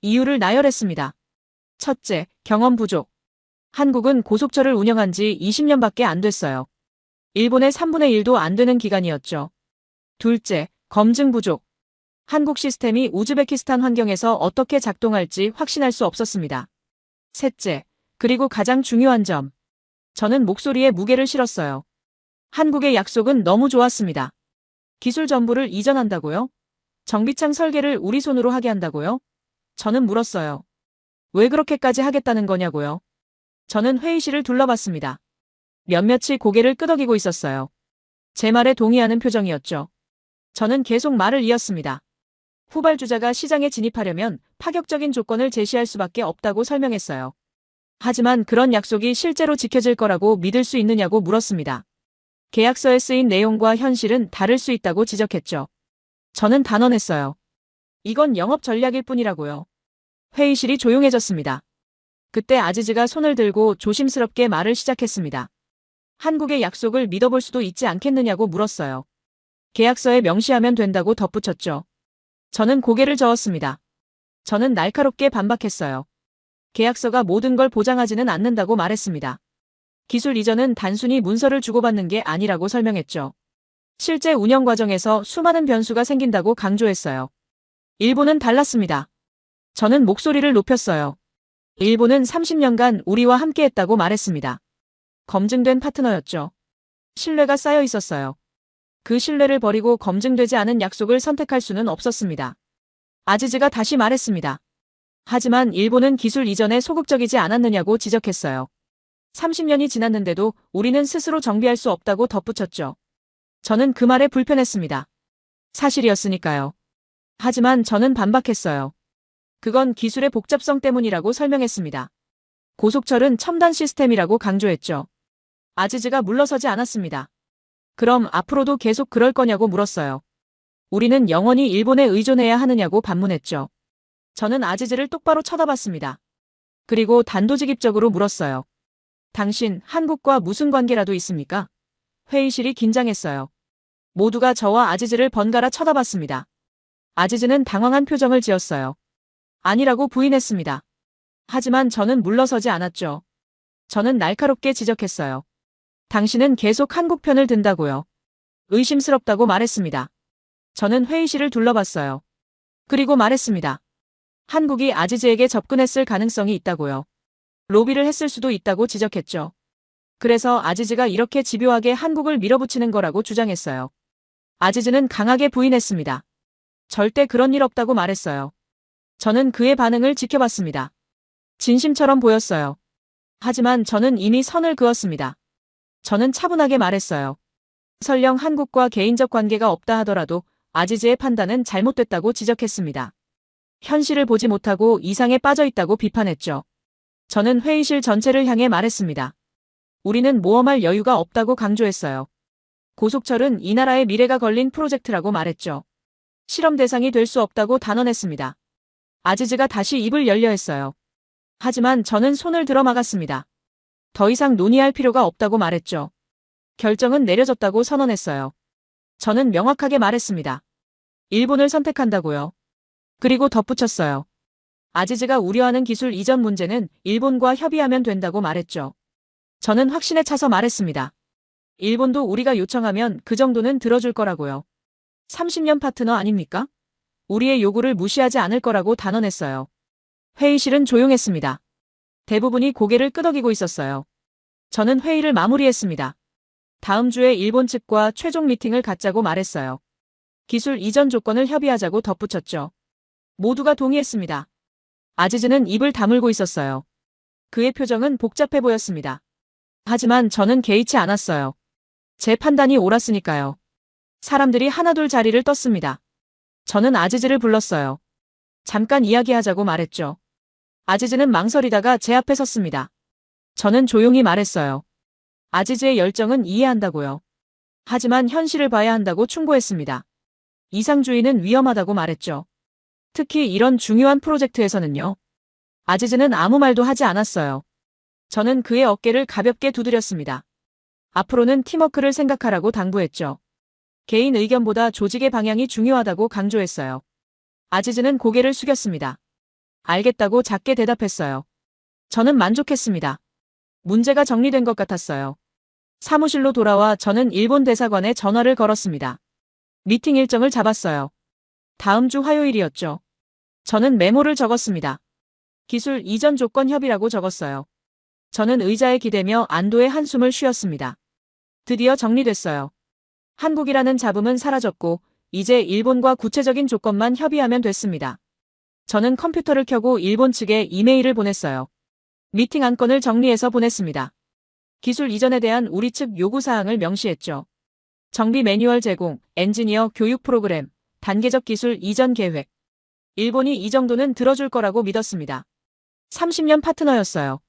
이유를 나열했습니다. 첫째, 경험 부족. 한국은 고속철을 운영한 지 20년밖에 안 됐어요. 일본의 3분의 1도 안 되는 기간이었죠. 둘째, 검증 부족. 한국 시스템이 우즈베키스탄 환경에서 어떻게 작동할지 확신할 수 없었습니다. 셋째, 그리고 가장 중요한 점. 저는 목소리에 무게를 실었어요. 한국의 약속은 너무 좋았습니다. 기술 전부를 이전한다고요? 정비창 설계를 우리 손으로 하게 한다고요? 저는 물었어요. 왜 그렇게까지 하겠다는 거냐고요? 저는 회의실을 둘러봤습니다. 몇몇이 고개를 끄덕이고 있었어요. 제 말에 동의하는 표정이었죠. 저는 계속 말을 이었습니다. 후발주자가 시장에 진입하려면 파격적인 조건을 제시할 수밖에 없다고 설명했어요. 하지만 그런 약속이 실제로 지켜질 거라고 믿을 수 있느냐고 물었습니다. 계약서에 쓰인 내용과 현실은 다를 수 있다고 지적했죠. 저는 단언했어요. 이건 영업 전략일 뿐이라고요. 회의실이 조용해졌습니다. 그때 아지즈가 손을 들고 조심스럽게 말을 시작했습니다. 한국의 약속을 믿어볼 수도 있지 않겠느냐고 물었어요. 계약서에 명시하면 된다고 덧붙였죠. 저는 고개를 저었습니다. 저는 날카롭게 반박했어요. 계약서가 모든 걸 보장하지는 않는다고 말했습니다. 기술 이전은 단순히 문서를 주고받는 게 아니라고 설명했죠. 실제 운영 과정에서 수많은 변수가 생긴다고 강조했어요. 일본은 달랐습니다. 저는 목소리를 높였어요. 일본은 30년간 우리와 함께했다고 말했습니다. 검증된 파트너였죠. 신뢰가 쌓여 있었어요. 그 신뢰를 버리고 검증되지 않은 약속을 선택할 수는 없었습니다. 아지즈가 다시 말했습니다. 하지만 일본은 기술 이전에 소극적이지 않았느냐고 지적했어요. 30년이 지났는데도 우리는 스스로 정비할 수 없다고 덧붙였죠. 저는 그 말에 불편했습니다. 사실이었으니까요. 하지만 저는 반박했어요. 그건 기술의 복잡성 때문이라고 설명했습니다. 고속철은 첨단 시스템이라고 강조했죠. 아지즈가 물러서지 않았습니다. 그럼 앞으로도 계속 그럴 거냐고 물었어요. 우리는 영원히 일본에 의존해야 하느냐고 반문했죠. 저는 아지즈를 똑바로 쳐다봤습니다. 그리고 단도직입적으로 물었어요. 당신 한국과 무슨 관계라도 있습니까? 회의실이 긴장했어요. 모두가 저와 아지즈를 번갈아 쳐다봤습니다. 아지즈는 당황한 표정을 지었어요. 아니라고 부인했습니다. 하지만 저는 물러서지 않았죠. 저는 날카롭게 지적했어요. 당신은 계속 한국 편을 든다고요. 의심스럽다고 말했습니다. 저는 회의실을 둘러봤어요. 그리고 말했습니다. 한국이 아지즈에게 접근했을 가능성이 있다고요. 로비를 했을 수도 있다고 지적했죠. 그래서 아지즈가 이렇게 집요하게 한국을 밀어붙이는 거라고 주장했어요. 아지즈는 강하게 부인했습니다. 절대 그런 일 없다고 말했어요. 저는 그의 반응을 지켜봤습니다. 진심처럼 보였어요. 하지만 저는 이미 선을 그었습니다. 저는 차분하게 말했어요. 설령 한국과 개인적 관계가 없다 하더라도 아지즈의 판단은 잘못됐다고 지적했습니다. 현실을 보지 못하고 이상에 빠져 있다고 비판했죠. 저는 회의실 전체를 향해 말했습니다. 우리는 모험할 여유가 없다고 강조했어요. 고속철은 이 나라의 미래가 걸린 프로젝트라고 말했죠. 실험 대상이 될 수 없다고 단언했습니다. 아지즈가 다시 입을 열려 했어요. 하지만 저는 손을 들어 막았습니다. 더 이상 논의할 필요가 없다고 말했죠. 결정은 내려졌다고 선언했어요. 저는 명확하게 말했습니다. 일본을 선택한다고요. 그리고 덧붙였어요. 아지즈가 우려하는 기술 이전 문제는 일본과 협의하면 된다고 말했죠. 저는 확신에 차서 말했습니다. 일본도 우리가 요청하면 그 정도는 들어줄 거라고요. 30년 파트너 아닙니까? 우리의 요구를 무시하지 않을 거라고 단언했어요. 회의실은 조용했습니다. 대부분이 고개를 끄덕이고 있었어요. 저는 회의를 마무리했습니다. 다음 주에 일본 측과 최종 미팅을 갖자고 말했어요. 기술 이전 조건을 협의하자고 덧붙였죠. 모두가 동의했습니다. 아지즈는 입을 다물고 있었어요. 그의 표정은 복잡해 보였습니다. 하지만 저는 개의치 않았어요. 제 판단이 옳았으니까요. 사람들이 하나둘 자리를 떴습니다. 저는 아지즈를 불렀어요. 잠깐 이야기하자고 말했죠. 아지즈는 망설이다가 제 앞에 섰습니다. 저는 조용히 말했어요. 아지즈의 열정은 이해한다고요. 하지만 현실을 봐야 한다고 충고했습니다. 이상주의는 위험하다고 말했죠. 특히 이런 중요한 프로젝트에서는요. 아지즈는 아무 말도 하지 않았어요. 저는 그의 어깨를 가볍게 두드렸습니다. 앞으로는 팀워크를 생각하라고 당부했죠. 개인 의견보다 조직의 방향이 중요하다고 강조했어요. 아지즈는 고개를 숙였습니다. 알겠다고 작게 대답했어요. 저는 만족했습니다. 문제가 정리된 것 같았어요. 사무실로 돌아와 저는 일본 대사관에 전화를 걸었습니다. 미팅 일정을 잡았어요. 다음 주 화요일이었죠. 저는 메모를 적었습니다. 기술 이전 조건 협의라고 적었어요. 저는 의자에 기대며 안도의 한숨을 쉬었습니다. 드디어 정리됐어요. 한국이라는 잡음은 사라졌고 이제 일본과 구체적인 조건만 협의하면 됐습니다. 저는 컴퓨터를 켜고 일본 측에 이메일을 보냈어요. 미팅 안건을 정리해서 보냈습니다. 기술 이전에 대한 우리 측 요구사항을 명시했죠. 정비 매뉴얼 제공, 엔지니어 교육 프로그램, 단계적 기술 이전 계획. 일본이 이 정도는 들어줄 거라고 믿었습니다. 30년 파트너였어요.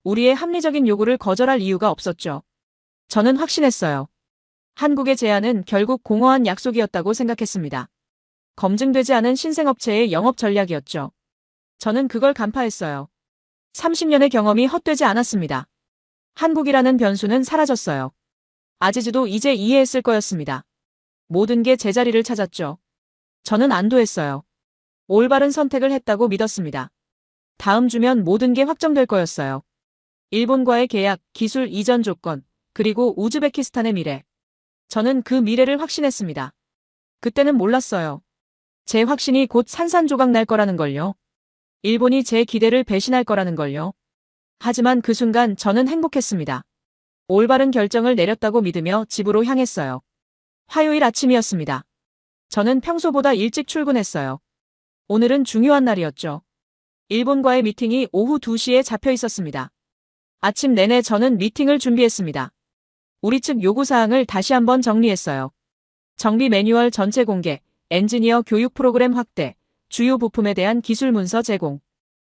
우리의 합리적인 요구를 거절할 이유가 없었죠. 저는 확신했어요. 한국의 제안은 결국 공허한 약속이었다고 생각했습니다. 검증되지 않은 신생업체의 영업 전략이었죠. 저는 그걸 간파했어요. 30년의 경험이 헛되지 않았습니다. 한국이라는 변수는 사라졌어요. 아지즈도 이제 이해했을 거였습니다. 모든 게 제자리를 찾았죠. 저는 안도했어요. 올바른 선택을 했다고 믿었습니다. 다음 주면 모든 게 확정될 거였어요. 일본과의 계약, 기술 이전 조건, 그리고 우즈베키스탄의 미래. 저는 그 미래를 확신했습니다. 그때는 몰랐어요. 제 확신이 곧 산산조각 날 거라는 걸요. 일본이 제 기대를 배신할 거라는 걸요. 하지만 그 순간 저는 행복했습니다. 올바른 결정을 내렸다고 믿으며 집으로 향했어요. 화요일 아침이었습니다. 저는 평소보다 일찍 출근했어요. 오늘은 중요한 날이었죠. 일본과의 미팅이 오후 2시에 잡혀 있었습니다. 아침 내내 저는 미팅을 준비했습니다. 우리 측 요구사항을 다시 한번 정리했어요. 정비 매뉴얼 전체 공개, 엔지니어 교육 프로그램 확대, 주요 부품에 대한 기술 문서 제공.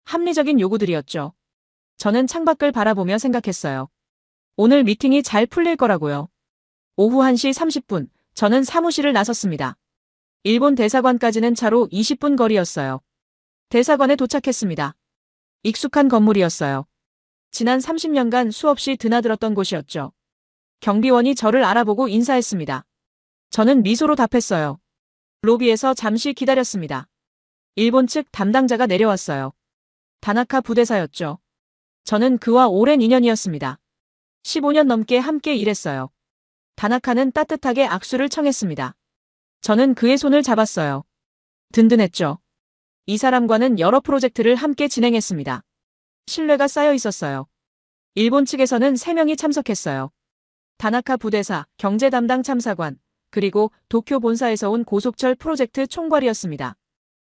합리적인 요구들이었죠. 저는 창밖을 바라보며 생각했어요. 오늘 미팅이 잘 풀릴 거라고요. 오후 1시 30분, 저는 사무실을 나섰습니다. 일본 대사관까지는 차로 20분 거리였어요. 대사관에 도착했습니다. 익숙한 건물이었어요. 지난 30년간 수없이 드나들었던 곳이었죠. 경비원이 저를 알아보고 인사했습니다. 저는 미소로 답했어요. 로비에서 잠시 기다렸습니다. 일본 측 담당자가 내려왔어요. 다나카 부대사였죠. 저는 그와 오랜 인연이었습니다. 15년 넘게 함께 일했어요. 다나카는 따뜻하게 악수를 청했습니다. 저는 그의 손을 잡았어요. 든든했죠. 이 사람과는 여러 프로젝트를 함께 진행했습니다. 신뢰가 쌓여 있었어요. 일본 측에서는 3명이 참석했어요. 다나카 부대사, 경제 담당 참사관, 그리고 도쿄 본사에서 온 고속철 프로젝트 총괄이었습니다.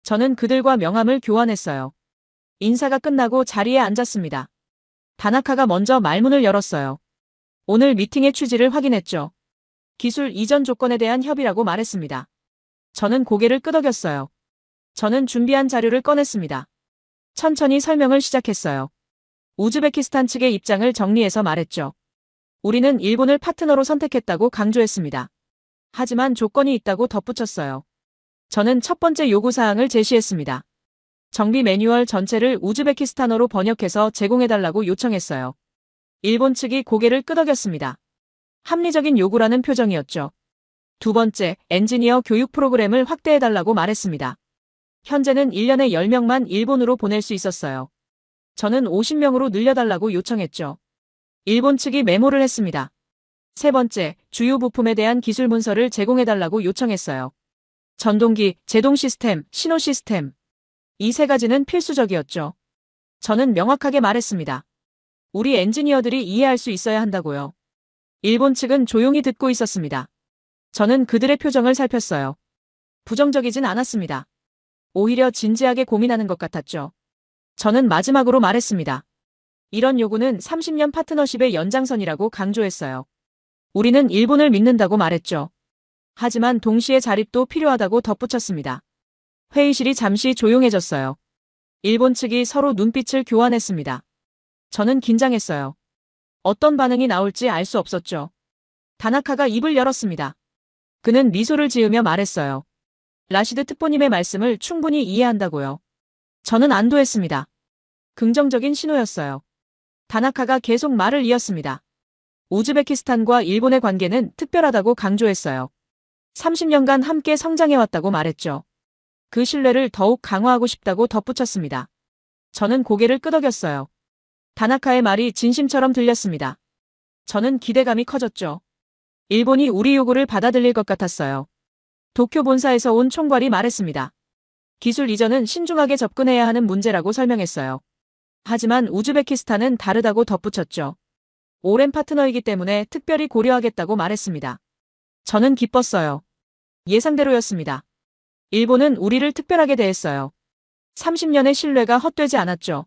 저는 그들과 명함을 교환했어요. 인사가 끝나고 자리에 앉았습니다. 다나카가 먼저 말문을 열었어요. 오늘 미팅의 취지를 확인했죠. 기술 이전 조건에 대한 협의라고 말했습니다. 저는 고개를 끄덕였어요. 저는 준비한 자료를 꺼냈습니다. 천천히 설명을 시작했어요. 우즈베키스탄 측의 입장을 정리해서 말했죠. 우리는 일본을 파트너로 선택했다고 강조했습니다. 하지만 조건이 있다고 덧붙였어요. 저는 첫 번째 요구사항을 제시했습니다. 정비 매뉴얼 전체를 우즈베키스탄어로 번역해서 제공해달라고 요청했어요. 일본 측이 고개를 끄덕였습니다. 합리적인 요구라는 표정이었죠. 두 번째, 엔지니어 교육 프로그램을 확대해달라고 말했습니다. 현재는 1년에 10명만 일본으로 보낼 수 있었어요. 저는 50명으로 늘려달라고 요청했죠. 일본 측이 메모를 했습니다. 세 번째, 주요 부품에 대한 기술 문서를 제공해달라고 요청했어요. 전동기, 제동 시스템, 신호 시스템. 이 세 가지는 필수적이었죠. 저는 명확하게 말했습니다. 우리 엔지니어들이 이해할 수 있어야 한다고요. 일본 측은 조용히 듣고 있었습니다. 저는 그들의 표정을 살폈어요. 부정적이진 않았습니다. 오히려 진지하게 고민하는 것 같았죠. 저는 마지막으로 말했습니다. 이런 요구는 30년 파트너십의 연장선이라고 강조했어요. 우리는 일본을 믿는다고 말했죠. 하지만 동시에 자립도 필요하다고 덧붙였습니다. 회의실이 잠시 조용해졌어요. 일본 측이 서로 눈빛을 교환했습니다. 저는 긴장했어요. 어떤 반응이 나올지 알 수 없었죠. 다나카가 입을 열었습니다. 그는 미소를 지으며 말했어요. 라시드 특보님의 말씀을 충분히 이해한다고요. 저는 안도했습니다. 긍정적인 신호였어요. 다나카가 계속 말을 이었습니다. 우즈베키스탄과 일본의 관계는 특별하다고 강조했어요. 30년간 함께 성장해왔다고 말했죠. 그 신뢰를 더욱 강화하고 싶다고 덧붙였습니다. 저는 고개를 끄덕였어요. 다나카의 말이 진심처럼 들렸습니다. 저는 기대감이 커졌죠. 일본이 우리 요구를 받아들일 것 같았어요. 도쿄 본사에서 온 총괄이 말했습니다. 기술 이전은 신중하게 접근해야 하는 문제라고 설명했어요. 하지만 우즈베키스탄은 다르다고 덧붙였죠. 오랜 파트너이기 때문에 특별히 고려하겠다고 말했습니다. 저는 기뻤어요. 예상대로였습니다. 일본은 우리를 특별하게 대했어요. 30년의 신뢰가 헛되지 않았죠.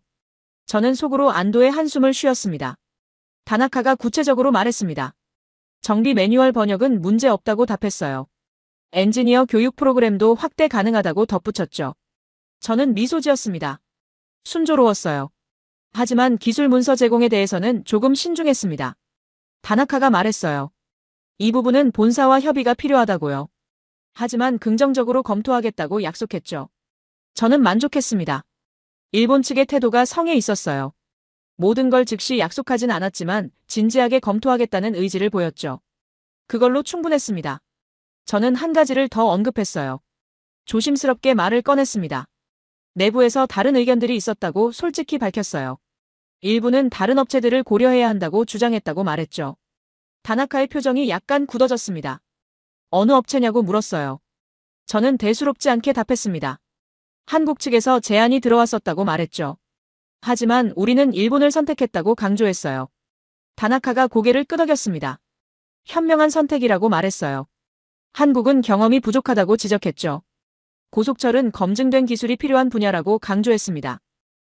저는 속으로 안도의 한숨을 쉬었습니다. 다나카가 구체적으로 말했습니다. 정비 매뉴얼 번역은 문제 없다고 답했어요. 엔지니어 교육 프로그램도 확대 가능하다고 덧붙였죠. 저는 미소 지었습니다. 순조로웠어요. 하지만 기술 문서 제공에 대해서는 조금 신중했습니다. 다나카가 말했어요. 이 부분은 본사와 협의가 필요하다고요. 하지만 긍정적으로 검토하겠다고 약속했죠. 저는 만족했습니다. 일본 측의 태도가 성에 있었어요. 모든 걸 즉시 약속하진 않았지만 진지하게 검토하겠다는 의지를 보였죠. 그걸로 충분했습니다. 저는 한 가지를 더 언급했어요. 조심스럽게 말을 꺼냈습니다. 내부에서 다른 의견들이 있었다고 솔직히 밝혔어요. 일부는 다른 업체들을 고려해야 한다고 주장했다고 말했죠. 다나카의 표정이 약간 굳어졌습니다. 어느 업체냐고 물었어요. 저는 대수롭지 않게 답했습니다. 한국 측에서 제안이 들어왔었다고 말했죠. 하지만 우리는 일본을 선택했다고 강조했어요. 다나카가 고개를 끄덕였습니다. 현명한 선택이라고 말했어요. 한국은 경험이 부족하다고 지적했죠. 고속철은 검증된 기술이 필요한 분야라고 강조했습니다.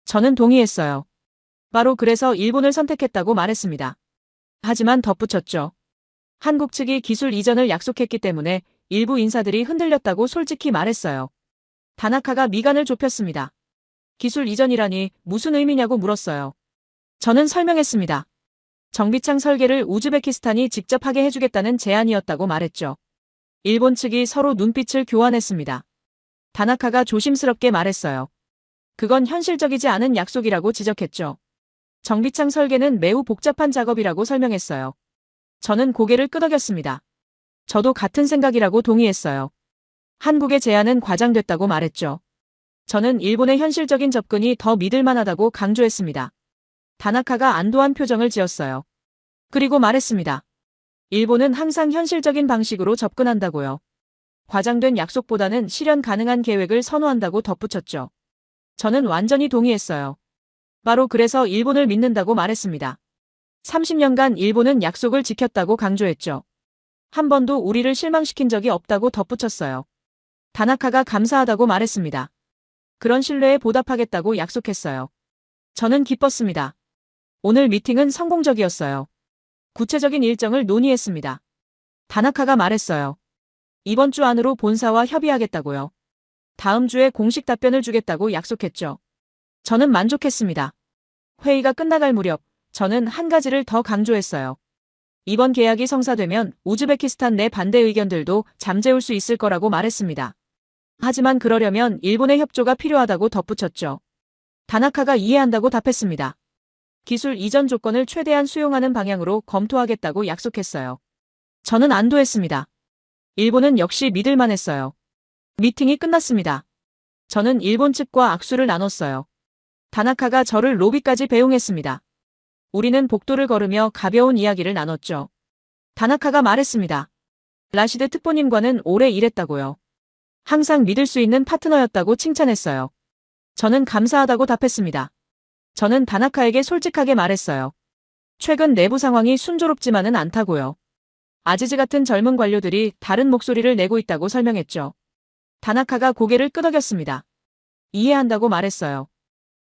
저는 동의했어요. 바로 그래서 일본을 선택했다고 말했습니다. 하지만 덧붙였죠. 한국 측이 기술 이전을 약속했기 때문에 일부 인사들이 흔들렸다고 솔직히 말했어요. 다나카가 미간을 좁혔습니다. 기술 이전이라니 무슨 의미냐고 물었어요. 저는 설명했습니다. 정비창 설계를 우즈베키스탄이 직접 하게 해주겠다는 제안이었다고 말했죠. 일본 측이 서로 눈빛을 교환했습니다. 다나카가 조심스럽게 말했어요. 그건 현실적이지 않은 약속이라고 지적했죠. 정비창 설계는 매우 복잡한 작업이라고 설명했어요. 저는 고개를 끄덕였습니다. 저도 같은 생각이라고 동의했어요. 한국의 제안은 과장됐다고 말했죠. 저는 일본의 현실적인 접근이 더 믿을만하다고 강조했습니다. 다나카가 안도한 표정을 지었어요. 그리고 말했습니다. 일본은 항상 현실적인 방식으로 접근한다고요. 과장된 약속보다는 실현 가능한 계획을 선호한다고 덧붙였죠. 저는 완전히 동의했어요. 바로 그래서 일본을 믿는다고 말했습니다. 30년간 일본은 약속을 지켰다고 강조했죠. 한 번도 우리를 실망시킨 적이 없다고 덧붙였어요. 다나카가 감사하다고 말했습니다. 그런 신뢰에 보답하겠다고 약속했어요. 저는 기뻤습니다. 오늘 미팅은 성공적이었어요. 구체적인 일정을 논의했습니다. 다나카가 말했어요. 이번 주 안으로 본사와 협의하겠다고요. 다음 주에 공식 답변을 주겠다고 약속했죠. 저는 만족했습니다. 회의가 끝나갈 무렵 저는 한 가지를 더 강조했어요. 이번 계약이 성사되면 우즈베키스탄 내 반대 의견들도 잠재울 수 있을 거라고 말했습니다. 하지만 그러려면 일본의 협조가 필요하다고 덧붙였죠. 다나카가 이해한다고 답했습니다. 기술 이전 조건을 최대한 수용하는 방향으로 검토하겠다고 약속했어요. 저는 안도했습니다. 일본은 역시 믿을만 했어요. 미팅이 끝났습니다. 저는 일본 측과 악수를 나눴어요. 다나카가 저를 로비까지 배웅했습니다. 우리는 복도를 걸으며 가벼운 이야기를 나눴죠. 다나카가 말했습니다. 라시드 특보님과는 오래 일했다고요. 항상 믿을 수 있는 파트너였다고 칭찬했어요. 저는 감사하다고 답했습니다. 저는 다나카에게 솔직하게 말했어요. 최근 내부 상황이 순조롭지만은 않다고요. 아지즈 같은 젊은 관료들이 다른 목소리를 내고 있다고 설명했죠. 다나카가 고개를 끄덕였습니다. 이해한다고 말했어요.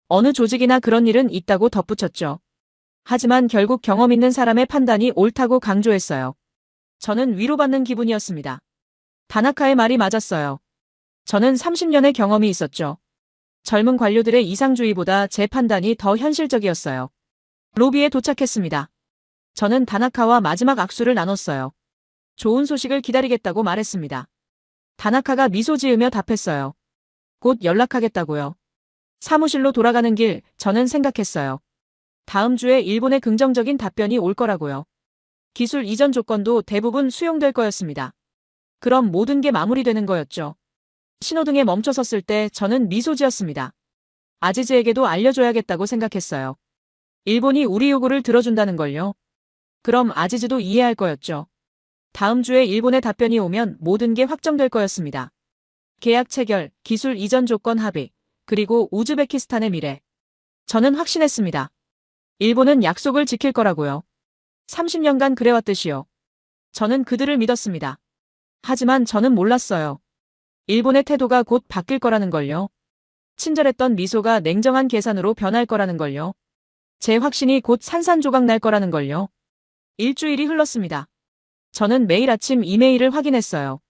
어느 조직이나 그런 일은 있다고 덧붙였죠. 하지만 결국 경험 있는 사람의 판단이 옳다고 강조했어요. 저는 위로받는 기분이었습니다. 다나카의 말이 맞았어요. 저는 30년의 경험이 있었죠. 젊은 관료들의 이상주의보다 제 판단이 더 현실적이었어요. 로비에 도착했습니다. 저는 다나카와 마지막 악수를 나눴어요. 좋은 소식을 기다리겠다고 말했습니다. 다나카가 미소 지으며 답했어요. 곧 연락하겠다고요. 사무실로 돌아가는 길 저는 생각했어요. 다음 주에 일본의 긍정적인 답변이 올 거라고요. 기술 이전 조건도 대부분 수용될 거였습니다. 그럼 모든 게 마무리되는 거였죠. 신호등에 멈춰섰을 때 저는 미소 지었습니다. 아지즈에게도 알려줘야겠다고 생각했어요. 일본이 우리 요구를 들어준다는 걸요. 그럼 아지즈도 이해할 거였죠. 다음 주에 일본의 답변이 오면 모든 게 확정될 거였습니다. 계약 체결, 기술 이전 조건 합의, 그리고 우즈베키스탄의 미래. 저는 확신했습니다. 일본은 약속을 지킬 거라고요. 30년간 그래왔듯이요. 저는 그들을 믿었습니다. 하지만 저는 몰랐어요. 일본의 태도가 곧 바뀔 거라는 걸요. 친절했던 미소가 냉정한 계산으로 변할 거라는 걸요. 제 확신이 곧 산산조각 날 거라는 걸요. 일주일이 흘렀습니다. 저는 매일 아침 이메일을 확인했어요.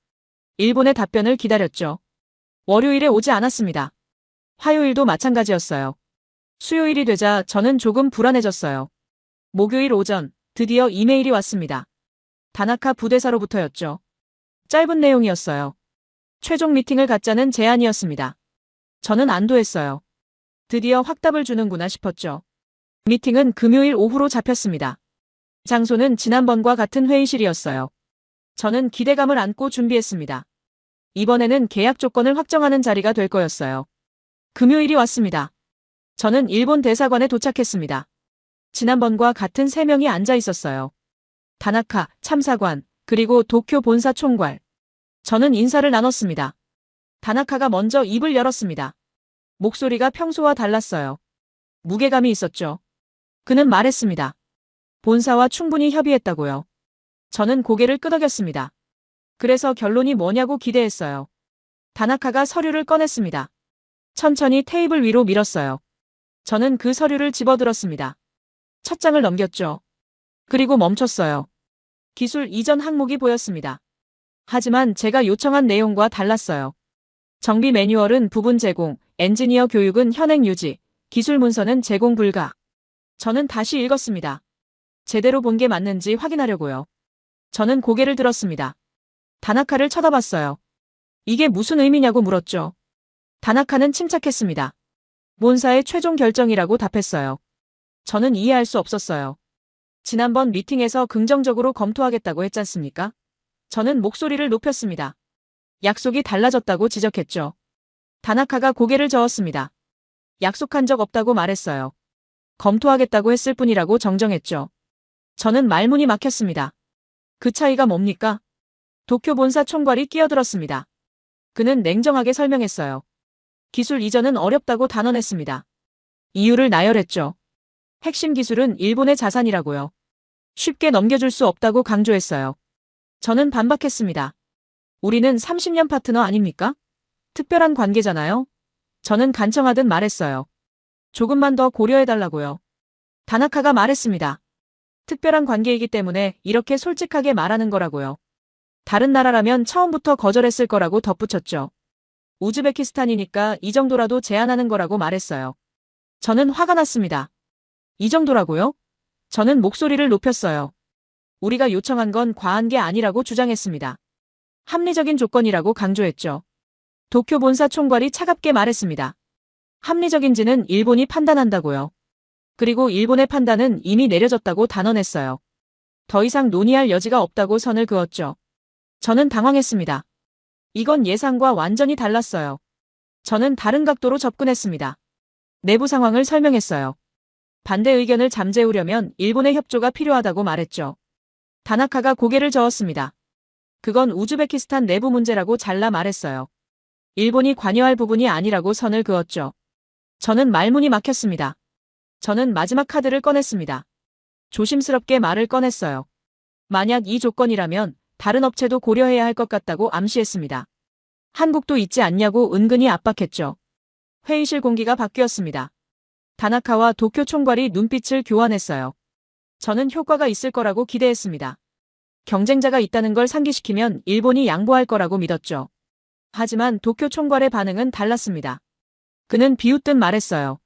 일본의 답변을 기다렸죠. 월요일에 오지 않았습니다. 화요일도 마찬가지였어요. 수요일이 되자 저는 조금 불안해졌어요. 목요일 오전 드디어 이메일이 왔습니다. 다나카 부대사로부터였죠. 짧은 내용이었어요. 최종 미팅을 갖자는 제안이었습니다. 저는 안도했어요. 드디어 확답을 주는구나 싶었죠. 미팅은 금요일 오후로 잡혔습니다. 장소는 지난번과 같은 회의실이었어요. 저는 기대감을 안고 준비했습니다. 이번에는 계약 조건을 확정하는 자리가 될 거였어요. 금요일이 왔습니다. 저는 일본 대사관에 도착했습니다. 지난번과 같은 3명이 앉아 있었어요. 다나카, 참사관, 그리고 도쿄 본사 총괄. 저는 인사를 나눴습니다. 다나카가 먼저 입을 열었습니다. 목소리가 평소와 달랐어요. 무게감이 있었죠. 그는 말했습니다. 본사와 충분히 협의했다고요. 저는 고개를 끄덕였습니다. 그래서 결론이 뭐냐고 기대했어요. 다나카가 서류를 꺼냈습니다. 천천히 테이블 위로 밀었어요. 저는 그 서류를 집어들었습니다. 첫 장을 넘겼죠. 그리고 멈췄어요. 기술 이전 항목이 보였습니다. 하지만 제가 요청한 내용과 달랐어요. 정비 매뉴얼은 부분 제공, 엔지니어 교육은 현행 유지, 기술 문서는 제공 불가. 저는 다시 읽었습니다. 제대로 본 게 맞는지 확인하려고요. 저는 고개를 들었습니다. 다나카를 쳐다봤어요. 이게 무슨 의미냐고 물었죠. 다나카는 침착했습니다. 본사의 최종 결정이라고 답했어요. 저는 이해할 수 없었어요. 지난번 미팅에서 긍정적으로 검토하겠다고 했지 않습니까? 저는 목소리를 높였습니다. 약속이 달라졌다고 지적했죠. 다나카가 고개를 저었습니다. 약속한 적 없다고 말했어요. 검토하겠다고 했을 뿐이라고 정정했죠. 저는 말문이 막혔습니다. 그 차이가 뭡니까? 도쿄 본사 총괄이 끼어들었습니다. 그는 냉정하게 설명했어요. 기술 이전은 어렵다고 단언했습니다. 이유를 나열했죠. 핵심 기술은 일본의 자산이라고요. 쉽게 넘겨줄 수 없다고 강조했어요. 저는 반박했습니다. 우리는 30년 파트너 아닙니까? 특별한 관계잖아요. 저는 간청하듯 말했어요. 조금만 더 고려해달라고요. 다나카가 말했습니다. 특별한 관계이기 때문에 이렇게 솔직하게 말하는 거라고요. 다른 나라라면 처음부터 거절했을 거라고 덧붙였죠. 우즈베키스탄이니까 이 정도라도 제안하는 거라고 말했어요. 저는 화가 났습니다. 이 정도라고요? 저는 목소리를 높였어요. 우리가 요청한 건 과한 게 아니라고 주장했습니다. 합리적인 조건이라고 강조했죠. 도쿄 본사 총괄이 차갑게 말했습니다. 합리적인지는 일본이 판단한다고요. 그리고 일본의 판단은 이미 내려졌다고 단언했어요. 더 이상 논의할 여지가 없다고 선을 그었죠. 저는 당황했습니다. 이건 예상과 완전히 달랐어요. 저는 다른 각도로 접근했습니다. 내부 상황을 설명했어요. 반대 의견을 잠재우려면 일본의 협조가 필요하다고 말했죠. 다나카가 고개를 저었습니다. 그건 우즈베키스탄 내부 문제라고 잘라 말했어요. 일본이 관여할 부분이 아니라고 선을 그었죠. 저는 말문이 막혔습니다. 저는 마지막 카드를 꺼냈습니다. 조심스럽게 말을 꺼냈어요. 만약 이 조건이라면 다른 업체도 고려해야 할 것 같다고 암시했습니다. 한국도 있지 않냐고 은근히 압박했죠. 회의실 공기가 바뀌었습니다. 다나카와 도쿄 총괄이 눈빛을 교환했어요. 저는 효과가 있을 거라고 기대했습니다. 경쟁자가 있다는 걸 상기시키면 일본이 양보할 거라고 믿었죠. 하지만 도쿄 총괄의 반응은 달랐습니다. 그는 비웃듯 말했어요.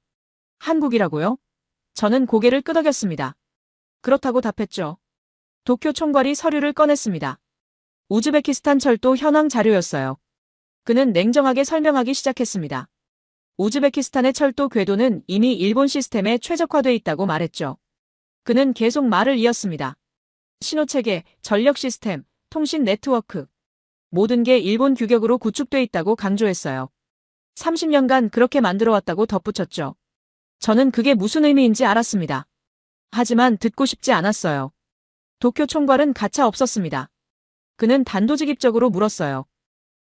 한국이라고요? 저는 고개를 끄덕였습니다. 그렇다고 답했죠. 도쿄 총괄이 서류를 꺼냈습니다. 우즈베키스탄 철도 현황 자료였어요. 그는 냉정하게 설명하기 시작했습니다. 우즈베키스탄의 철도 궤도는 이미 일본 시스템에 최적화돼 있다고 말했죠. 그는 계속 말을 이었습니다. 신호체계, 전력 시스템, 통신 네트워크. 모든 게 일본 규격으로 구축돼 있다고 강조했어요. 30년간 그렇게 만들어왔다고 덧붙였죠. 저는 그게 무슨 의미인지 알았습니다. 하지만 듣고 싶지 않았어요. 도쿄 총괄은 가차 없었습니다. 그는 단도직입적으로 물었어요.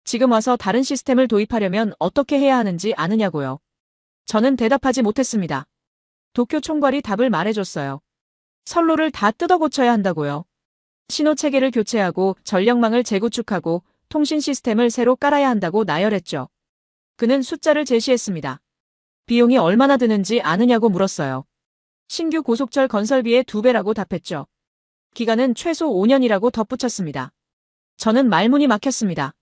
지금 와서 다른 시스템을 도입하려면 어떻게 해야 하는지 아느냐고요. 저는 대답하지 못했습니다. 도쿄 총괄이 답을 말해줬어요. 선로를 다 뜯어 고쳐야 한다고요. 신호체계를 교체하고 전력망을 재구축하고 통신 시스템을 새로 깔아야 한다고 나열했죠. 그는 숫자를 제시했습니다. 비용이 얼마나 드는지 아느냐고 물었어요. 신규 고속철 건설비의 2배라고 답했죠. 기간은 최소 5년이라고 덧붙였습니다. 저는 말문이 막혔습니다.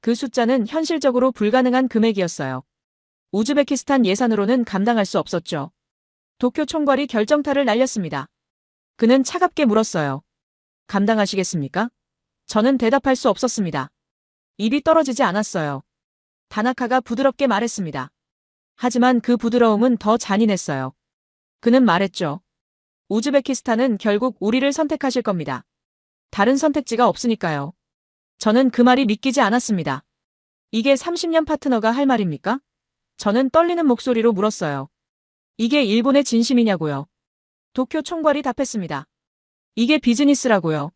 그 숫자는 현실적으로 불가능한 금액이었어요. 우즈베키스탄 예산으로는 감당할 수 없었죠. 도쿄 총괄이 결정타를 날렸습니다. 그는 차갑게 물었어요. 감당하시겠습니까? 저는 대답할 수 없었습니다. 입이 떨어지지 않았어요. 다나카가 부드럽게 말했습니다. 하지만 그 부드러움은 더 잔인했어요. 그는 말했죠. 우즈베키스탄은 결국 우리를 선택하실 겁니다. 다른 선택지가 없으니까요. 저는 그 말이 믿기지 않았습니다. 이게 30년 파트너가 할 말입니까? 저는 떨리는 목소리로 물었어요. 이게 일본의 진심이냐고요. 도쿄 총괄이 답했습니다. 이게 비즈니스라고요.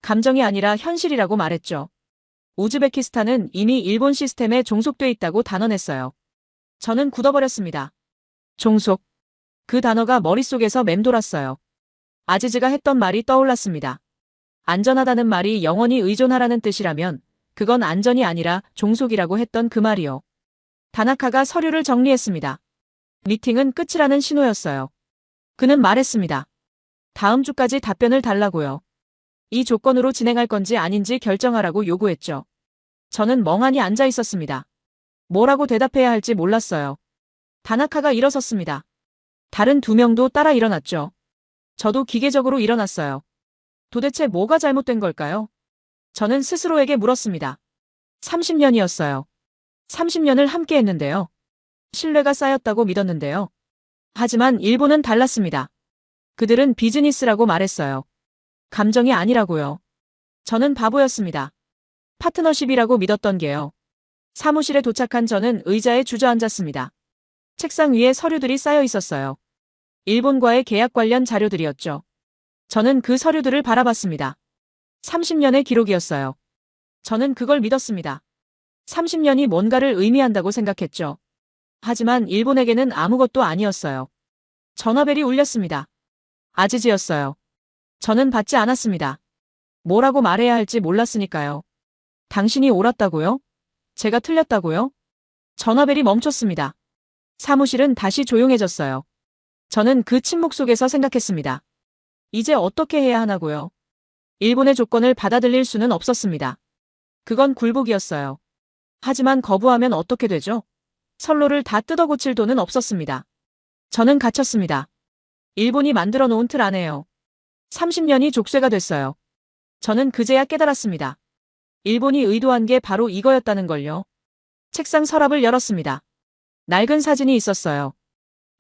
감정이 아니라 현실이라고 말했죠. 우즈베키스탄은 이미 일본 시스템에 종속돼 있다고 단언했어요. 저는 굳어버렸습니다. 종속. 그 단어가 머릿속에서 맴돌았어요. 아지즈가 했던 말이 떠올랐습니다. 안전하다는 말이 영원히 의존하라는 뜻이라면 그건 안전이 아니라 종속이라고 했던 그 말이요. 다나카가 서류를 정리했습니다. 미팅은 끝이라는 신호였어요. 그는 말했습니다. 다음 주까지 답변을 달라고요. 이 조건으로 진행할 건지 아닌지 결정하라고 요구했죠. 저는 멍하니 앉아 있었습니다. 뭐라고 대답해야 할지 몰랐어요. 다나카가 일어섰습니다. 다른 2명도 따라 일어났죠. 저도 기계적으로 일어났어요. 도대체 뭐가 잘못된 걸까요? 저는 스스로에게 물었습니다. 30년이었어요. 30년을 함께 했는데요. 신뢰가 쌓였다고 믿었는데요. 하지만 일본은 달랐습니다. 그들은 비즈니스라고 말했어요. 감정이 아니라고요. 저는 바보였습니다. 파트너십이라고 믿었던 게요. 사무실에 도착한 저는 의자에 주저앉았습니다. 책상 위에 서류들이 쌓여 있었어요. 일본과의 계약 관련 자료들이었죠. 저는 그 서류들을 바라봤습니다. 30년의 기록이었어요. 저는 그걸 믿었습니다. 30년이 뭔가를 의미한다고 생각했죠. 하지만 일본에게는 아무것도 아니었어요. 전화벨이 울렸습니다. 아지즈였어요. 저는 받지 않았습니다. 뭐라고 말해야 할지 몰랐으니까요. 당신이 옳았다고요? 제가 틀렸다고요? 전화벨이 멈췄습니다. 사무실은 다시 조용해졌어요. 저는 그 침묵 속에서 생각했습니다. 이제 어떻게 해야 하나고요? 일본의 조건을 받아들일 수는 없었습니다. 그건 굴복이었어요. 하지만 거부하면 어떻게 되죠? 선로를 다 뜯어 고칠 돈은 없었습니다. 저는 갇혔습니다. 일본이 만들어 놓은 틀 안에요. 30년이 족쇄가 됐어요. 저는 그제야 깨달았습니다. 일본이 의도한 게 바로 이거였다는 걸요. 책상 서랍을 열었습니다. 낡은 사진이 있었어요.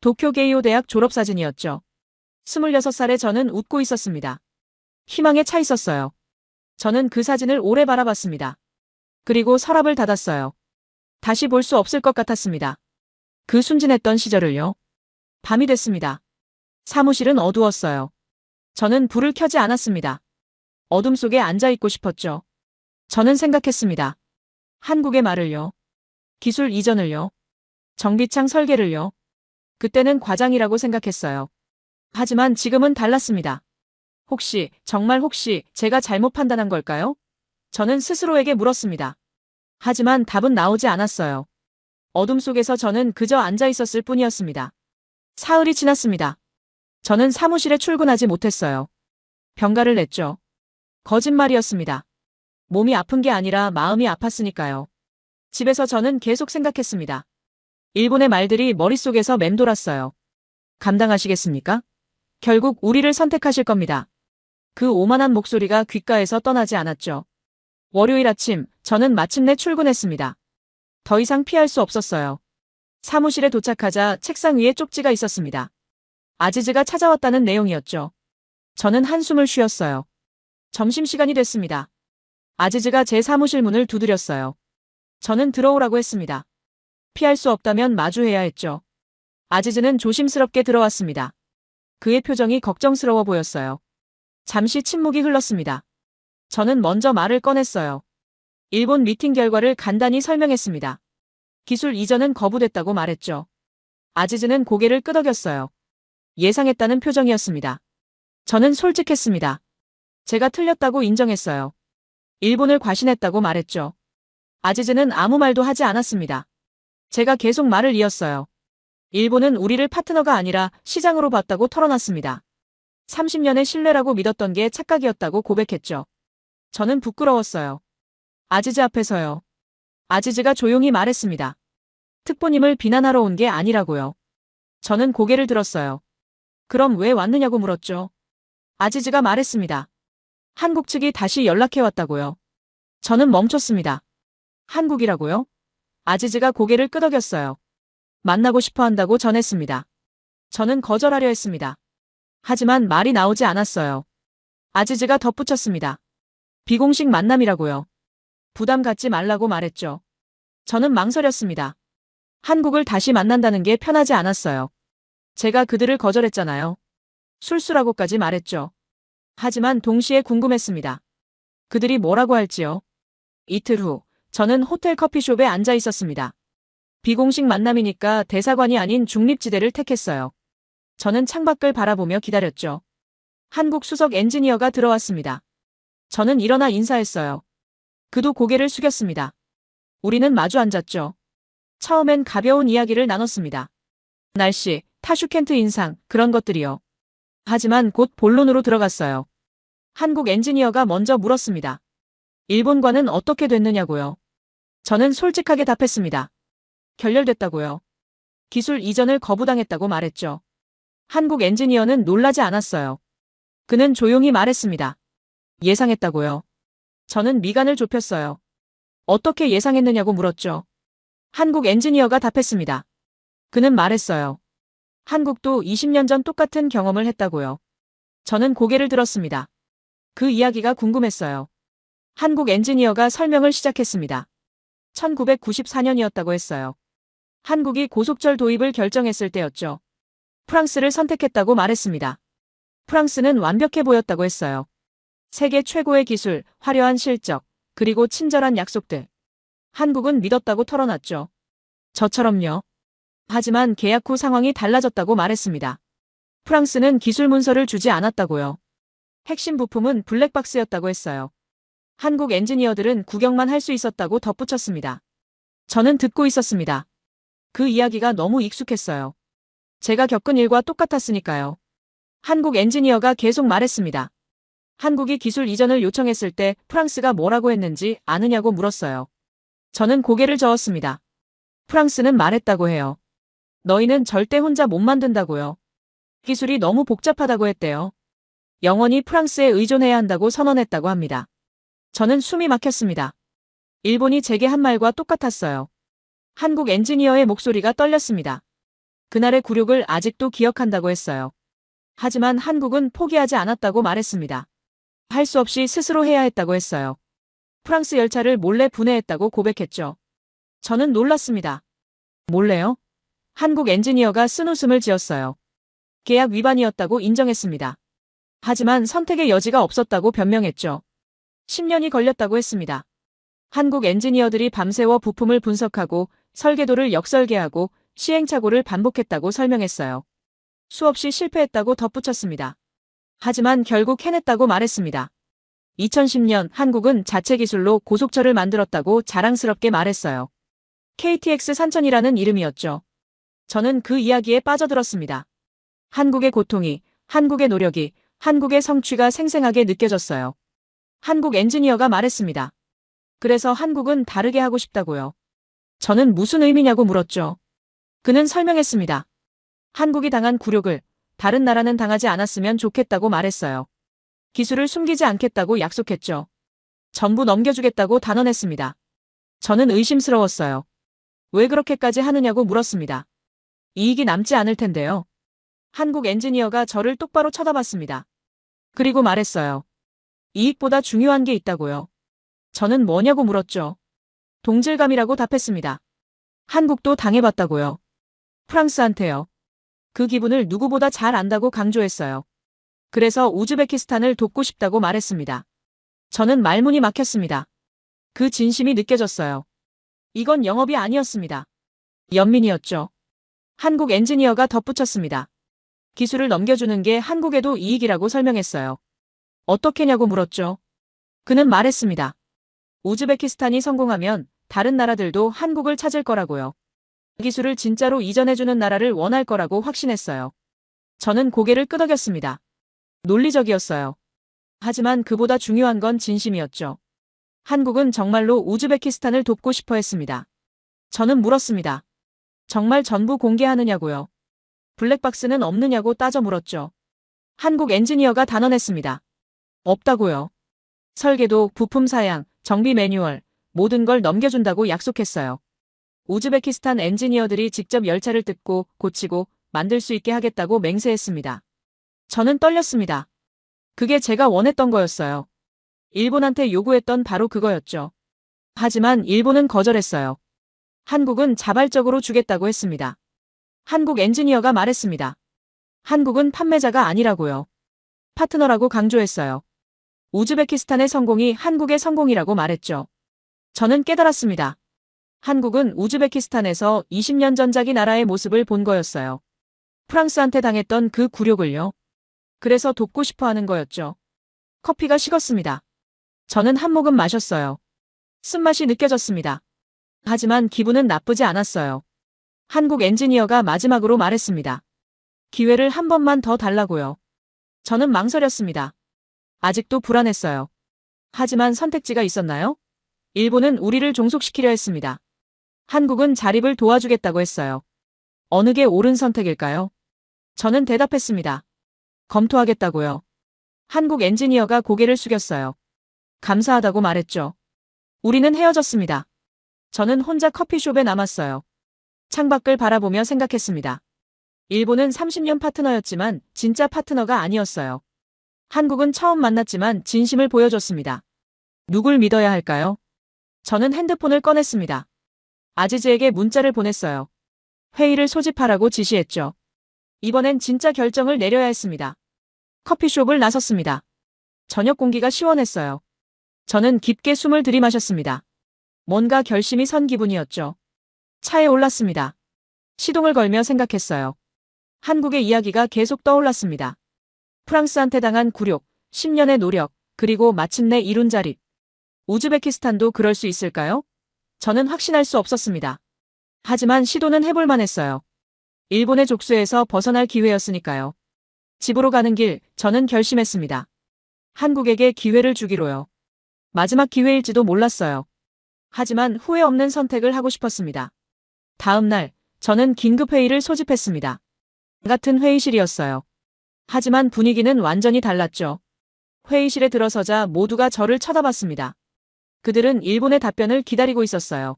도쿄 게이오 대학 졸업사진이었죠. 26살에 저는 웃고 있었습니다. 희망에 차 있었어요. 저는 그 사진을 오래 바라봤습니다. 그리고 서랍을 닫았어요. 다시 볼 수 없을 것 같았습니다. 그 순진했던 시절을요. 밤이 됐습니다. 사무실은 어두웠어요. 저는 불을 켜지 않았습니다. 어둠 속에 앉아있고 싶었죠. 저는 생각했습니다. 한국의 말을요. 기술 이전을요. 정비창 설계를요. 그때는 과장이라고 생각했어요. 하지만 지금은 달랐습니다. 혹시, 정말 혹시 제가 잘못 판단한 걸까요? 저는 스스로에게 물었습니다. 하지만 답은 나오지 않았어요. 어둠 속에서 저는 그저 앉아 있었을 뿐이었습니다. 사흘이 지났습니다. 저는 사무실에 출근하지 못했어요. 병가를 냈죠. 거짓말이었습니다. 몸이 아픈 게 아니라 마음이 아팠으니까요. 집에서 저는 계속 생각했습니다. 일본의 말들이 머릿속에서 맴돌았어요. 감당하시겠습니까? 결국 우리를 선택하실 겁니다. 그 오만한 목소리가 귓가에서 떠나지 않았죠. 월요일 아침, 저는 마침내 출근했습니다. 더 이상 피할 수 없었어요. 사무실에 도착하자 책상 위에 쪽지가 있었습니다. 아지즈가 찾아왔다는 내용이었죠. 저는 한숨을 쉬었어요. 점심시간이 됐습니다. 아지즈가 제 사무실 문을 두드렸어요. 저는 들어오라고 했습니다. 피할 수 없다면 마주해야 했죠. 아지즈는 조심스럽게 들어왔습니다. 그의 표정이 걱정스러워 보였어요. 잠시 침묵이 흘렀습니다. 저는 먼저 말을 꺼냈어요. 일본 미팅 결과를 간단히 설명했습니다. 기술 이전은 거부됐다고 말했죠. 아지즈는 고개를 끄덕였어요. 예상했다는 표정이었습니다. 저는 솔직했습니다. 제가 틀렸다고 인정했어요. 일본을 과신했다고 말했죠. 아지즈는 아무 말도 하지 않았습니다. 제가 계속 말을 이었어요. 일본은 우리를 파트너가 아니라 시장으로 봤다고 털어놨습니다. 30년의 신뢰라고 믿었던 게 착각이었다고 고백했죠. 저는 부끄러웠어요. 아지즈 앞에서요. 아지즈가 조용히 말했습니다. 특보님을 비난하러 온 게 아니라고요. 저는 고개를 들었어요. 그럼 왜 왔느냐고 물었죠. 아지즈가 말했습니다. 한국 측이 다시 연락해왔다고요. 저는 멈췄습니다. 한국이라고요? 아지즈가 고개를 끄덕였어요. 만나고 싶어 한다고 전했습니다. 저는 거절하려 했습니다. 하지만 말이 나오지 않았어요. 아지즈가 덧붙였습니다. 비공식 만남이라고요. 부담 갖지 말라고 말했죠. 저는 망설였습니다. 한국을 다시 만난다는 게 편하지 않았어요. 제가 그들을 거절했잖아요. 술수라고까지 말했죠. 하지만 동시에 궁금했습니다. 그들이 뭐라고 할지요. 이틀 후, 저는 호텔 커피숍에 앉아 있었습니다. 비공식 만남이니까 대사관이 아닌 중립지대를 택했어요. 저는 창밖을 바라보며 기다렸죠. 한국 수석 엔지니어가 들어왔습니다. 저는 일어나 인사했어요. 그도 고개를 숙였습니다. 우리는 마주 앉았죠. 처음엔 가벼운 이야기를 나눴습니다. 날씨, 타슈켄트 인상, 그런 것들이요. 하지만 곧 본론으로 들어갔어요. 한국 엔지니어가 먼저 물었습니다. 일본과는 어떻게 됐느냐고요. 저는 솔직하게 답했습니다. 결렬됐다고요. 기술 이전을 거부당했다고 말했죠. 한국 엔지니어는 놀라지 않았어요. 그는 조용히 말했습니다. 예상했다고요. 저는 미간을 좁혔어요. 어떻게 예상했느냐고 물었죠. 한국 엔지니어가 답했습니다. 그는 말했어요. 한국도 20년 전 똑같은 경험을 했다고요. 저는 고개를 들었습니다. 그 이야기가 궁금했어요. 한국 엔지니어가 설명을 시작했습니다. 1994년이었다고 했어요. 한국이 고속철 도입을 결정했을 때였죠. 프랑스를 선택했다고 말했습니다. 프랑스는 완벽해 보였다고 했어요. 세계 최고의 기술, 화려한 실적, 그리고 친절한 약속들. 한국은 믿었다고 털어놨죠. 저처럼요. 하지만 계약 후 상황이 달라졌다고 말했습니다. 프랑스는 기술 문서를 주지 않았다고요. 핵심 부품은 블랙박스였다고 했어요. 한국 엔지니어들은 구경만 할 수 있었다고 덧붙였습니다. 저는 듣고 있었습니다. 그 이야기가 너무 익숙했어요. 제가 겪은 일과 똑같았으니까요. 한국 엔지니어가 계속 말했습니다. 한국이 기술 이전을 요청했을 때 프랑스가 뭐라고 했는지 아느냐고 물었어요. 저는 고개를 저었습니다. 프랑스는 말했다고 해요. 너희는 절대 혼자 못 만든다고요. 기술이 너무 복잡하다고 했대요. 영원히 프랑스에 의존해야 한다고 선언했다고 합니다. 저는 숨이 막혔습니다. 일본이 제게 한 말과 똑같았어요. 한국 엔지니어의 목소리가 떨렸습니다. 그날의 굴욕을 아직도 기억한다고 했어요. 하지만 한국은 포기하지 않았다고 말했습니다. 할 수 없이 스스로 해야 했다고 했어요. 프랑스 열차를 몰래 분해했다고 고백했죠. 저는 놀랐습니다. 몰래요? 한국 엔지니어가 쓴웃음을 지었어요. 계약 위반이었다고 인정했습니다. 하지만 선택의 여지가 없었다고 변명했죠. 10년이 걸렸다고 했습니다. 한국 엔지니어들이 밤새워 부품을 분석하고 설계도를 역설계하고 시행착오를 반복했다고 설명했어요. 수없이 실패했다고 덧붙였습니다. 하지만 결국 해냈다고 말했습니다. 2010년 한국은 자체 기술로 고속철을 만들었다고 자랑스럽게 말했어요. KTX 산천이라는 이름이었죠. 저는 그 이야기에 빠져들었습니다. 한국의 고통이, 한국의 노력이, 한국의 성취가 생생하게 느껴졌어요. 한국 엔지니어가 말했습니다. 그래서 한국은 다르게 하고 싶다고요. 저는 무슨 의미냐고 물었죠. 그는 설명했습니다. 한국이 당한 굴욕을 다른 나라는 당하지 않았으면 좋겠다고 말했어요. 기술을 숨기지 않겠다고 약속했죠. 전부 넘겨주겠다고 단언했습니다. 저는 의심스러웠어요. 왜 그렇게까지 하느냐고 물었습니다. 이익이 남지 않을 텐데요. 한국 엔지니어가 저를 똑바로 쳐다봤습니다. 그리고 말했어요. 이익보다 중요한 게 있다고요. 저는 뭐냐고 물었죠. 동질감이라고 답했습니다. 한국도 당해봤다고요. 프랑스한테요. 그 기분을 누구보다 잘 안다고 강조했어요. 그래서 우즈베키스탄을 돕고 싶다고 말했습니다. 저는 말문이 막혔습니다. 그 진심이 느껴졌어요. 이건 영업이 아니었습니다. 연민이었죠. 한국 엔지니어가 덧붙였습니다. 기술을 넘겨주는 게 한국에도 이익이라고 설명했어요. 어떻게냐고 물었죠. 그는 말했습니다. 우즈베키스탄이 성공하면 다른 나라들도 한국을 찾을 거라고요. 기술을 진짜로 이전해주는 나라를 원할 거라고 확신했어요. 저는 고개를 끄덕였습니다. 논리적이었어요. 하지만 그보다 중요한 건 진심이었죠. 한국은 정말로 우즈베키스탄을 돕고 싶어 했습니다. 저는 물었습니다. 정말 전부 공개하느냐고요. 블랙박스는 없느냐고 따져 물었죠. 한국 엔지니어가 단언했습니다. 없다고요. 설계도, 부품 사양, 정비 매뉴얼, 모든 걸 넘겨준다고 약속했어요. 우즈베키스탄 엔지니어들이 직접 열차를 뜯고 고치고 만들 수 있게 하겠다고 맹세했습니다. 저는 떨렸습니다. 그게 제가 원했던 거였어요. 일본한테 요구했던 바로 그거였죠. 하지만 일본은 거절했어요. 한국은 자발적으로 주겠다고 했습니다. 한국 엔지니어가 말했습니다. 한국은 판매자가 아니라고요. 파트너라고 강조했어요. 우즈베키스탄의 성공이 한국의 성공이라고 말했죠. 저는 깨달았습니다. 한국은 우즈베키스탄에서 20년 전작이 나라의 모습을 본 거였어요. 프랑스한테 당했던 그 굴욕을요. 그래서 돕고 싶어 하는 거였죠. 커피가 식었습니다. 저는 한 모금 마셨어요. 쓴맛이 느껴졌습니다. 하지만 기분은 나쁘지 않았어요. 한국 엔지니어가 마지막으로 말했습니다. 기회를 한 번만 더 달라고요. 저는 망설였습니다. 아직도 불안했어요. 하지만 선택지가 있었나요? 일본은 우리를 종속시키려 했습니다. 한국은 자립을 도와주겠다고 했어요. 어느 게 옳은 선택일까요? 저는 대답했습니다. 검토하겠다고요. 한국 엔지니어가 고개를 숙였어요. 감사하다고 말했죠. 우리는 헤어졌습니다. 저는 혼자 커피숍에 남았어요. 창밖을 바라보며 생각했습니다. 일본은 30년 파트너였지만 진짜 파트너가 아니었어요. 한국은 처음 만났지만 진심을 보여줬습니다. 누굴 믿어야 할까요? 저는 핸드폰을 꺼냈습니다. 아지즈에게 문자를 보냈어요. 회의를 소집하라고 지시했죠. 이번엔 진짜 결정을 내려야 했습니다. 커피숍을 나섰습니다. 저녁 공기가 시원했어요. 저는 깊게 숨을 들이마셨습니다. 뭔가 결심이 선 기분이었죠. 차에 올랐습니다. 시동을 걸며 생각했어요. 한국의 이야기가 계속 떠올랐습니다. 프랑스한테 당한 굴욕, 10년의 노력, 그리고 마침내 이룬 자립. 우즈베키스탄도 그럴 수 있을까요? 저는 확신할 수 없었습니다. 하지만 시도는 해볼만 했어요. 일본의 족수에서 벗어날 기회였으니까요. 집으로 가는 길, 저는 결심했습니다. 한국에게 기회를 주기로요. 마지막 기회일지도 몰랐어요. 하지만 후회 없는 선택을 하고 싶었습니다. 다음 날, 저는 긴급회의를 소집했습니다. 같은 회의실이었어요. 하지만 분위기는 완전히 달랐죠. 회의실에 들어서자 모두가 저를 쳐다봤습니다. 그들은 일본의 답변을 기다리고 있었어요.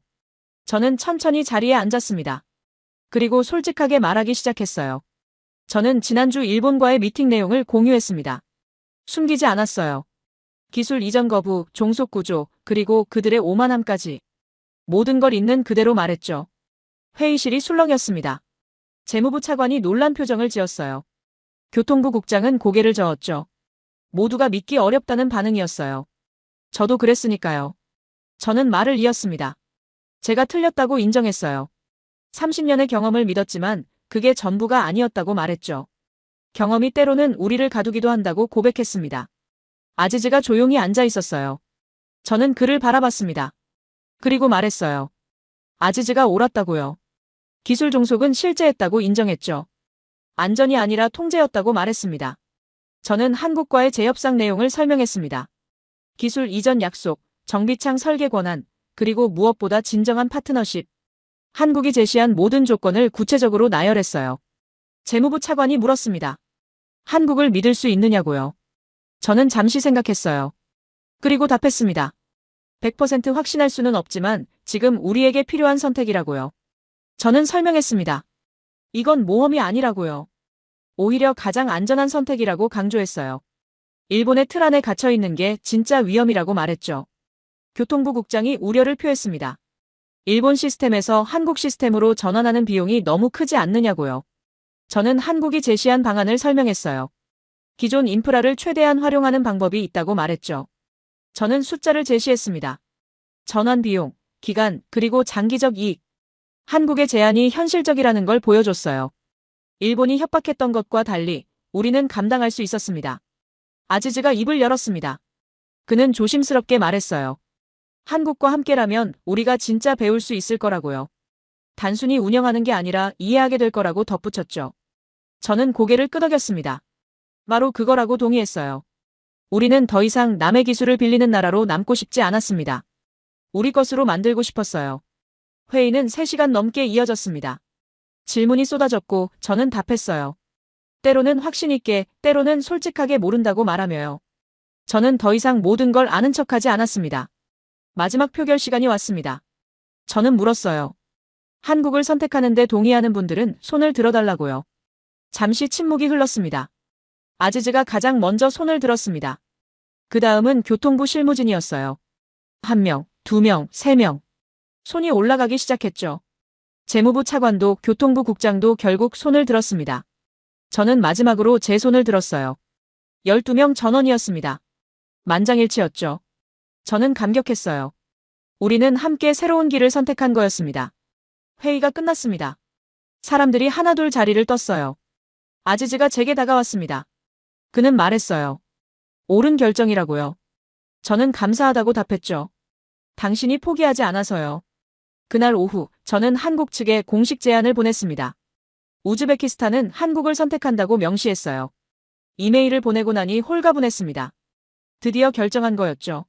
저는 천천히 자리에 앉았습니다. 그리고 솔직하게 말하기 시작했어요. 저는 지난주 일본과의 미팅 내용을 공유했습니다. 숨기지 않았어요. 기술 이전 거부, 종속 구조, 그리고 그들의 오만함까지. 모든 걸 있는 그대로 말했죠. 회의실이 술렁였습니다. 재무부 차관이 놀란 표정을 지었어요. 교통부 국장은 고개를 저었죠. 모두가 믿기 어렵다는 반응이었어요. 저도 그랬으니까요. 저는 말을 이었습니다. 제가 틀렸다고 인정했어요. 30년의 경험을 믿었지만 그게 전부가 아니었다고 말했죠. 경험이 때로는 우리를 가두기도 한다고 고백했습니다. 아지즈가 조용히 앉아 있었어요. 저는 그를 바라봤습니다. 그리고 말했어요. 아지즈가 옳았다고요. 기술 종속은 실제했다고 인정했죠. 안전이 아니라 통제였다고 말했습니다. 저는 한국과의 재협상 내용을 설명했습니다. 기술 이전 약속, 정비창 설계 권한, 그리고 무엇보다 진정한 파트너십. 한국이 제시한 모든 조건을 구체적으로 나열했어요. 재무부 차관이 물었습니다. 한국을 믿을 수 있느냐고요. 저는 잠시 생각했어요. 그리고 답했습니다. 100% 확신할 수는 없지만 지금 우리에게 필요한 선택이라고요. 저는 설명했습니다. 이건 모험이 아니라고요. 오히려 가장 안전한 선택이라고 강조했어요. 일본의 틀 안에 갇혀 있는 게 진짜 위험이라고 말했죠. 교통부 국장이 우려를 표했습니다. 일본 시스템에서 한국 시스템으로 전환하는 비용이 너무 크지 않느냐고요. 저는 한국이 제시한 방안을 설명했어요. 기존 인프라를 최대한 활용하는 방법이 있다고 말했죠. 저는 숫자를 제시했습니다. 전환 비용, 기간, 그리고 장기적 이익. 한국의 제안이 현실적이라는 걸 보여줬어요. 일본이 협박했던 것과 달리 우리는 감당할 수 있었습니다. 아지즈가 입을 열었습니다. 그는 조심스럽게 말했어요. 한국과 함께라면 우리가 진짜 배울 수 있을 거라고요. 단순히 운영하는 게 아니라 이해하게 될 거라고 덧붙였죠. 저는 고개를 끄덕였습니다. 바로 그거라고 동의했어요. 우리는 더 이상 남의 기술을 빌리는 나라로 남고 싶지 않았습니다. 우리 것으로 만들고 싶었어요. 회의는 3시간 넘게 이어졌습니다. 질문이 쏟아졌고 저는 답했어요. 때로는 확신 있게, 때로는 솔직하게 모른다고 말하며요. 저는 더 이상 모든 걸 아는 척하지 않았습니다. 마지막 표결 시간이 왔습니다. 저는 물었어요. 한국을 선택하는데 동의하는 분들은 손을 들어달라고요. 잠시 침묵이 흘렀습니다. 아지즈가 가장 먼저 손을 들었습니다. 그 다음은 교통부 실무진이었어요. 1명, 2명, 3명. 손이 올라가기 시작했죠. 재무부 차관도 교통부 국장도 결국 손을 들었습니다. 저는 마지막으로 제 손을 들었어요. 12명 전원이었습니다. 만장일치였죠. 저는 감격했어요. 우리는 함께 새로운 길을 선택한 거였습니다. 회의가 끝났습니다. 사람들이 하나둘 자리를 떴어요. 아지즈가 제게 다가왔습니다. 그는 말했어요. 옳은 결정이라고요. 저는 감사하다고 답했죠. 당신이 포기하지 않아서요. 그날 오후 저는 한국 측에 공식 제안을 보냈습니다. 우즈베키스탄은 한국을 선택한다고 명시했어요. 이메일을 보내고 나니 홀가분했습니다. 드디어 결정한 거였죠.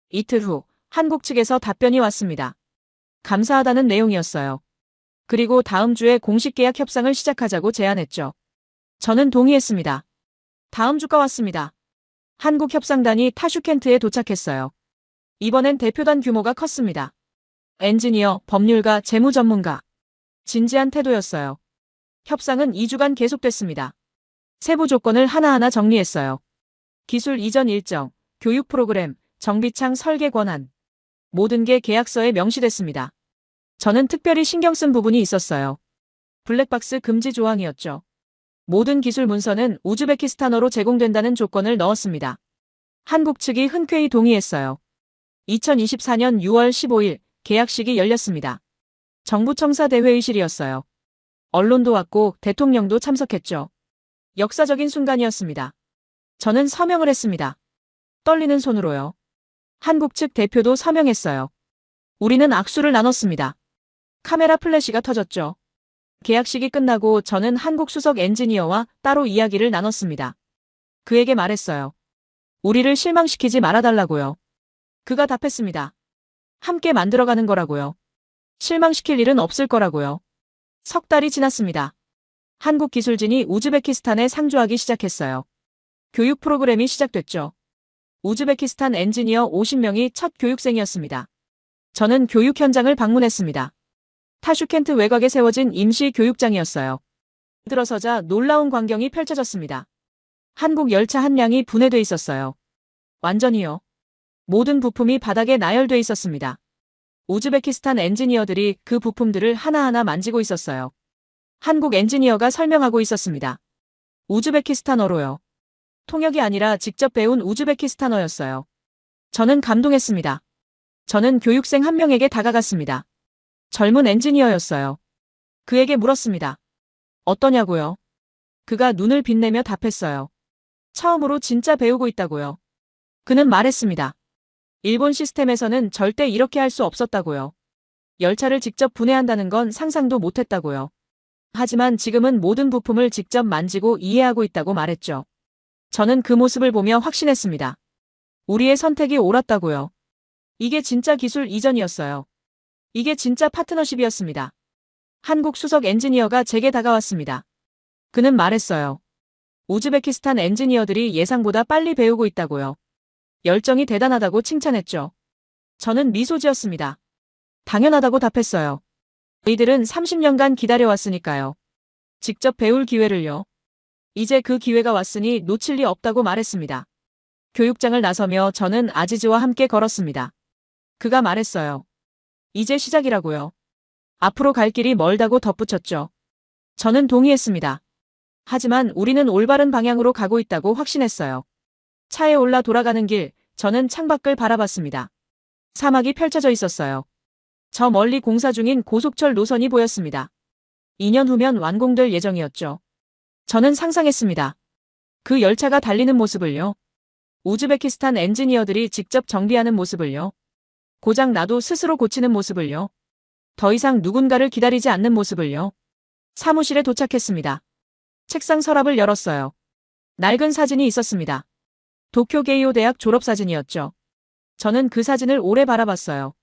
이틀 후 한국 측에서 답변이 왔습니다. 감사하다는 내용이었어요. 그리고 다음 주에 공식 계약 협상을 시작하자고 제안했죠. 저는 동의했습니다. 다음 주가 왔습니다. 한국 협상단이 타슈켄트에 도착했어요. 이번엔 대표단 규모가 컸습니다. 엔지니어, 법률가, 재무 전문가. 진지한 태도였어요. 협상은 2주간 계속됐습니다. 세부 조건을 하나하나 정리했어요. 기술 이전 일정, 교육 프로그램, 정비창 설계 권한. 모든 게 계약서에 명시됐습니다. 저는 특별히 신경 쓴 부분이 있었어요. 블랙박스 금지 조항이었죠. 모든 기술 문서는 우즈베키스탄어로 제공된다는 조건을 넣었습니다. 한국 측이 흔쾌히 동의했어요. 2024년 6월 15일 계약식이 열렸습니다. 정부 청사 대회의실이었어요. 언론도 왔고 대통령도 참석했죠. 역사적인 순간이었습니다. 저는 서명을 했습니다. 떨리는 손으로요. 한국 측 대표도 서명했어요. 우리는 악수를 나눴습니다. 카메라 플래시가 터졌죠. 계약식이 끝나고 저는 한국 수석 엔지니어와 따로 이야기를 나눴습니다. 그에게 말했어요. 우리를 실망시키지 말아달라고요. 그가 답했습니다. 함께 만들어가는 거라고요. 실망시킬 일은 없을 거라고요. 석 달이 지났습니다. 한국 기술진이 우즈베키스탄에 상주하기 시작했어요. 교육 프로그램이 시작됐죠. 우즈베키스탄 엔지니어 50명이 첫 교육생이었습니다. 저는 교육 현장을 방문했습니다. 타슈켄트 외곽에 세워진 임시 교육장이었어요. 들어서자 놀라운 광경이 펼쳐졌습니다. 한국 열차 한 량이 분해돼 있었어요. 완전히요. 모든 부품이 바닥에 나열돼 있었습니다. 우즈베키스탄 엔지니어들이 그 부품들을 하나하나 만지고 있었어요. 한국 엔지니어가 설명하고 있었습니다. 우즈베키스탄어로요. 통역이 아니라 직접 배운 우즈베키스탄어였어요. 저는 감동했습니다. 저는 교육생 한 명에게 다가갔습니다. 젊은 엔지니어였어요. 그에게 물었습니다. 어떠냐고요? 그가 눈을 빛내며 답했어요. 처음으로 진짜 배우고 있다고요. 그는 말했습니다. 일본 시스템에서는 절대 이렇게 할 수 없었다고요. 열차를 직접 분해한다는 건 상상도 못했다고요. 하지만 지금은 모든 부품을 직접 만지고 이해하고 있다고 말했죠. 저는 그 모습을 보며 확신했습니다. 우리의 선택이 옳았다고요. 이게 진짜 기술 이전이었어요. 이게 진짜 파트너십이었습니다. 한국 수석 엔지니어가 제게 다가왔습니다. 그는 말했어요. 우즈베키스탄 엔지니어들이 예상보다 빨리 배우고 있다고요. 열정이 대단하다고 칭찬했죠. 저는 미소 지었습니다. 당연하다고 답했어요. 이들은 30년간 기다려왔으니까요. 직접 배울 기회를요. 이제 그 기회가 왔으니 놓칠 리 없다고 말했습니다. 교육장을 나서며 저는 아지즈와 함께 걸었습니다. 그가 말했어요. 이제 시작이라고요. 앞으로 갈 길이 멀다고 덧붙였죠. 저는 동의했습니다. 하지만 우리는 올바른 방향으로 가고 있다고 확신했어요. 차에 올라 돌아가는 길, 저는 창밖을 바라봤습니다. 사막이 펼쳐져 있었어요. 저 멀리 공사 중인 고속철 노선이 보였습니다. 2년 후면 완공될 예정이었죠. 저는 상상했습니다. 그 열차가 달리는 모습을요. 우즈베키스탄 엔지니어들이 직접 정비하는 모습을요. 고장 나도 스스로 고치는 모습을요. 더 이상 누군가를 기다리지 않는 모습을요. 사무실에 도착했습니다. 책상 서랍을 열었어요. 낡은 사진이 있었습니다. 도쿄 게이오 대학 졸업사진이었죠. 저는 그 사진을 오래 바라봤어요.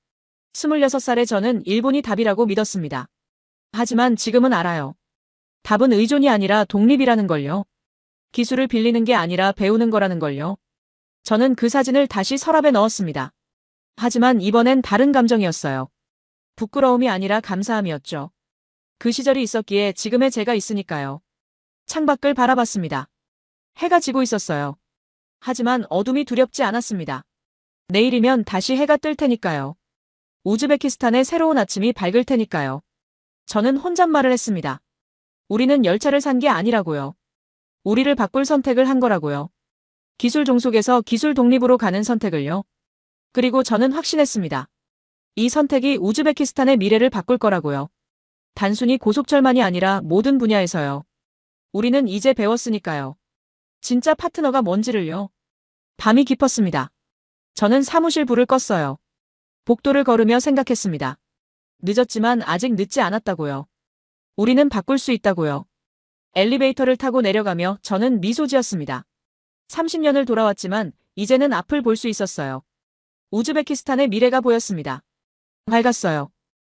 26살의 저는 일본이 답이라고 믿었습니다. 하지만 지금은 알아요. 답은 의존이 아니라 독립이라는 걸요. 기술을 빌리는 게 아니라 배우는 거라는 걸요. 저는 그 사진을 다시 서랍에 넣었습니다. 하지만 이번엔 다른 감정이었어요. 부끄러움이 아니라 감사함이었죠. 그 시절이 있었기에 지금의 제가 있으니까요. 창밖을 바라봤습니다. 해가 지고 있었어요. 하지만 어둠이 두렵지 않았습니다. 내일이면 다시 해가 뜰 테니까요. 우즈베키스탄의 새로운 아침이 밝을 테니까요. 저는 혼잣말을 했습니다. 우리는 열차를 산 게 아니라고요. 우리를 바꿀 선택을 한 거라고요. 기술 종속에서 기술 독립으로 가는 선택을요. 그리고 저는 확신했습니다. 이 선택이 우즈베키스탄의 미래를 바꿀 거라고요. 단순히 고속철만이 아니라 모든 분야에서요. 우리는 이제 배웠으니까요. 진짜 파트너가 뭔지를요. 밤이 깊었습니다. 저는 사무실 불을 껐어요. 복도를 걸으며 생각했습니다. 늦었지만 아직 늦지 않았다고요. 우리는 바꿀 수 있다고요. 엘리베이터를 타고 내려가며 저는 미소 지었습니다. 30년을 돌아왔지만 이제는 앞을 볼 수 있었어요. 우즈베키스탄의 미래가 보였습니다. 밝았어요.